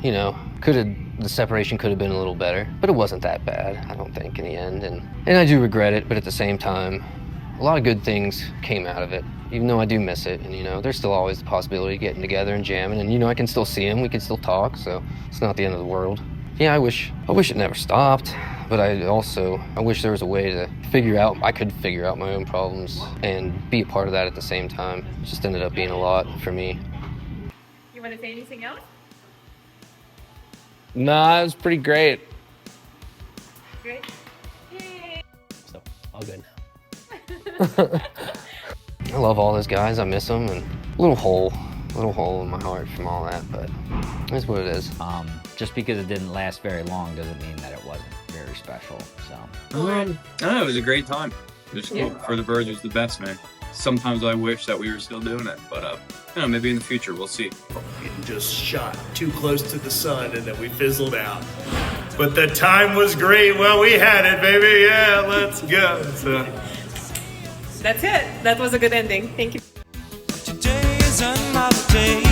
you know, the separation could have been a little better, but it wasn't that bad, I don't think, in the end. And I do regret it, but at the same time, a lot of good things came out of it, even though I do miss it. And, you know, there's still always the possibility of getting together and jamming. And, you know, I can still see him. We can still talk. So it's not the end of the world. Yeah, I wish it never stopped. But I wish there was a way to I could figure out my own problems and be a part of that at the same time. It just ended up being a lot for me. You want to say anything else? Nah, it was pretty great. Great. Yay. So all good now. I love all those guys. I miss them, and a little hole in my heart from all that, but that's what it is. Just because it didn't last very long doesn't mean that it wasn't very special. So I don't know, it was a great time. It was cool. For the Birds was the best, man. Sometimes I wish that we were still doing it, but you know, maybe in the future we'll see. Getting just shot too close to the sun, and then we fizzled out. But the time was great while we had it, baby. Yeah, let's go. So. That's it. That was a good ending. Thank you. Today is another day.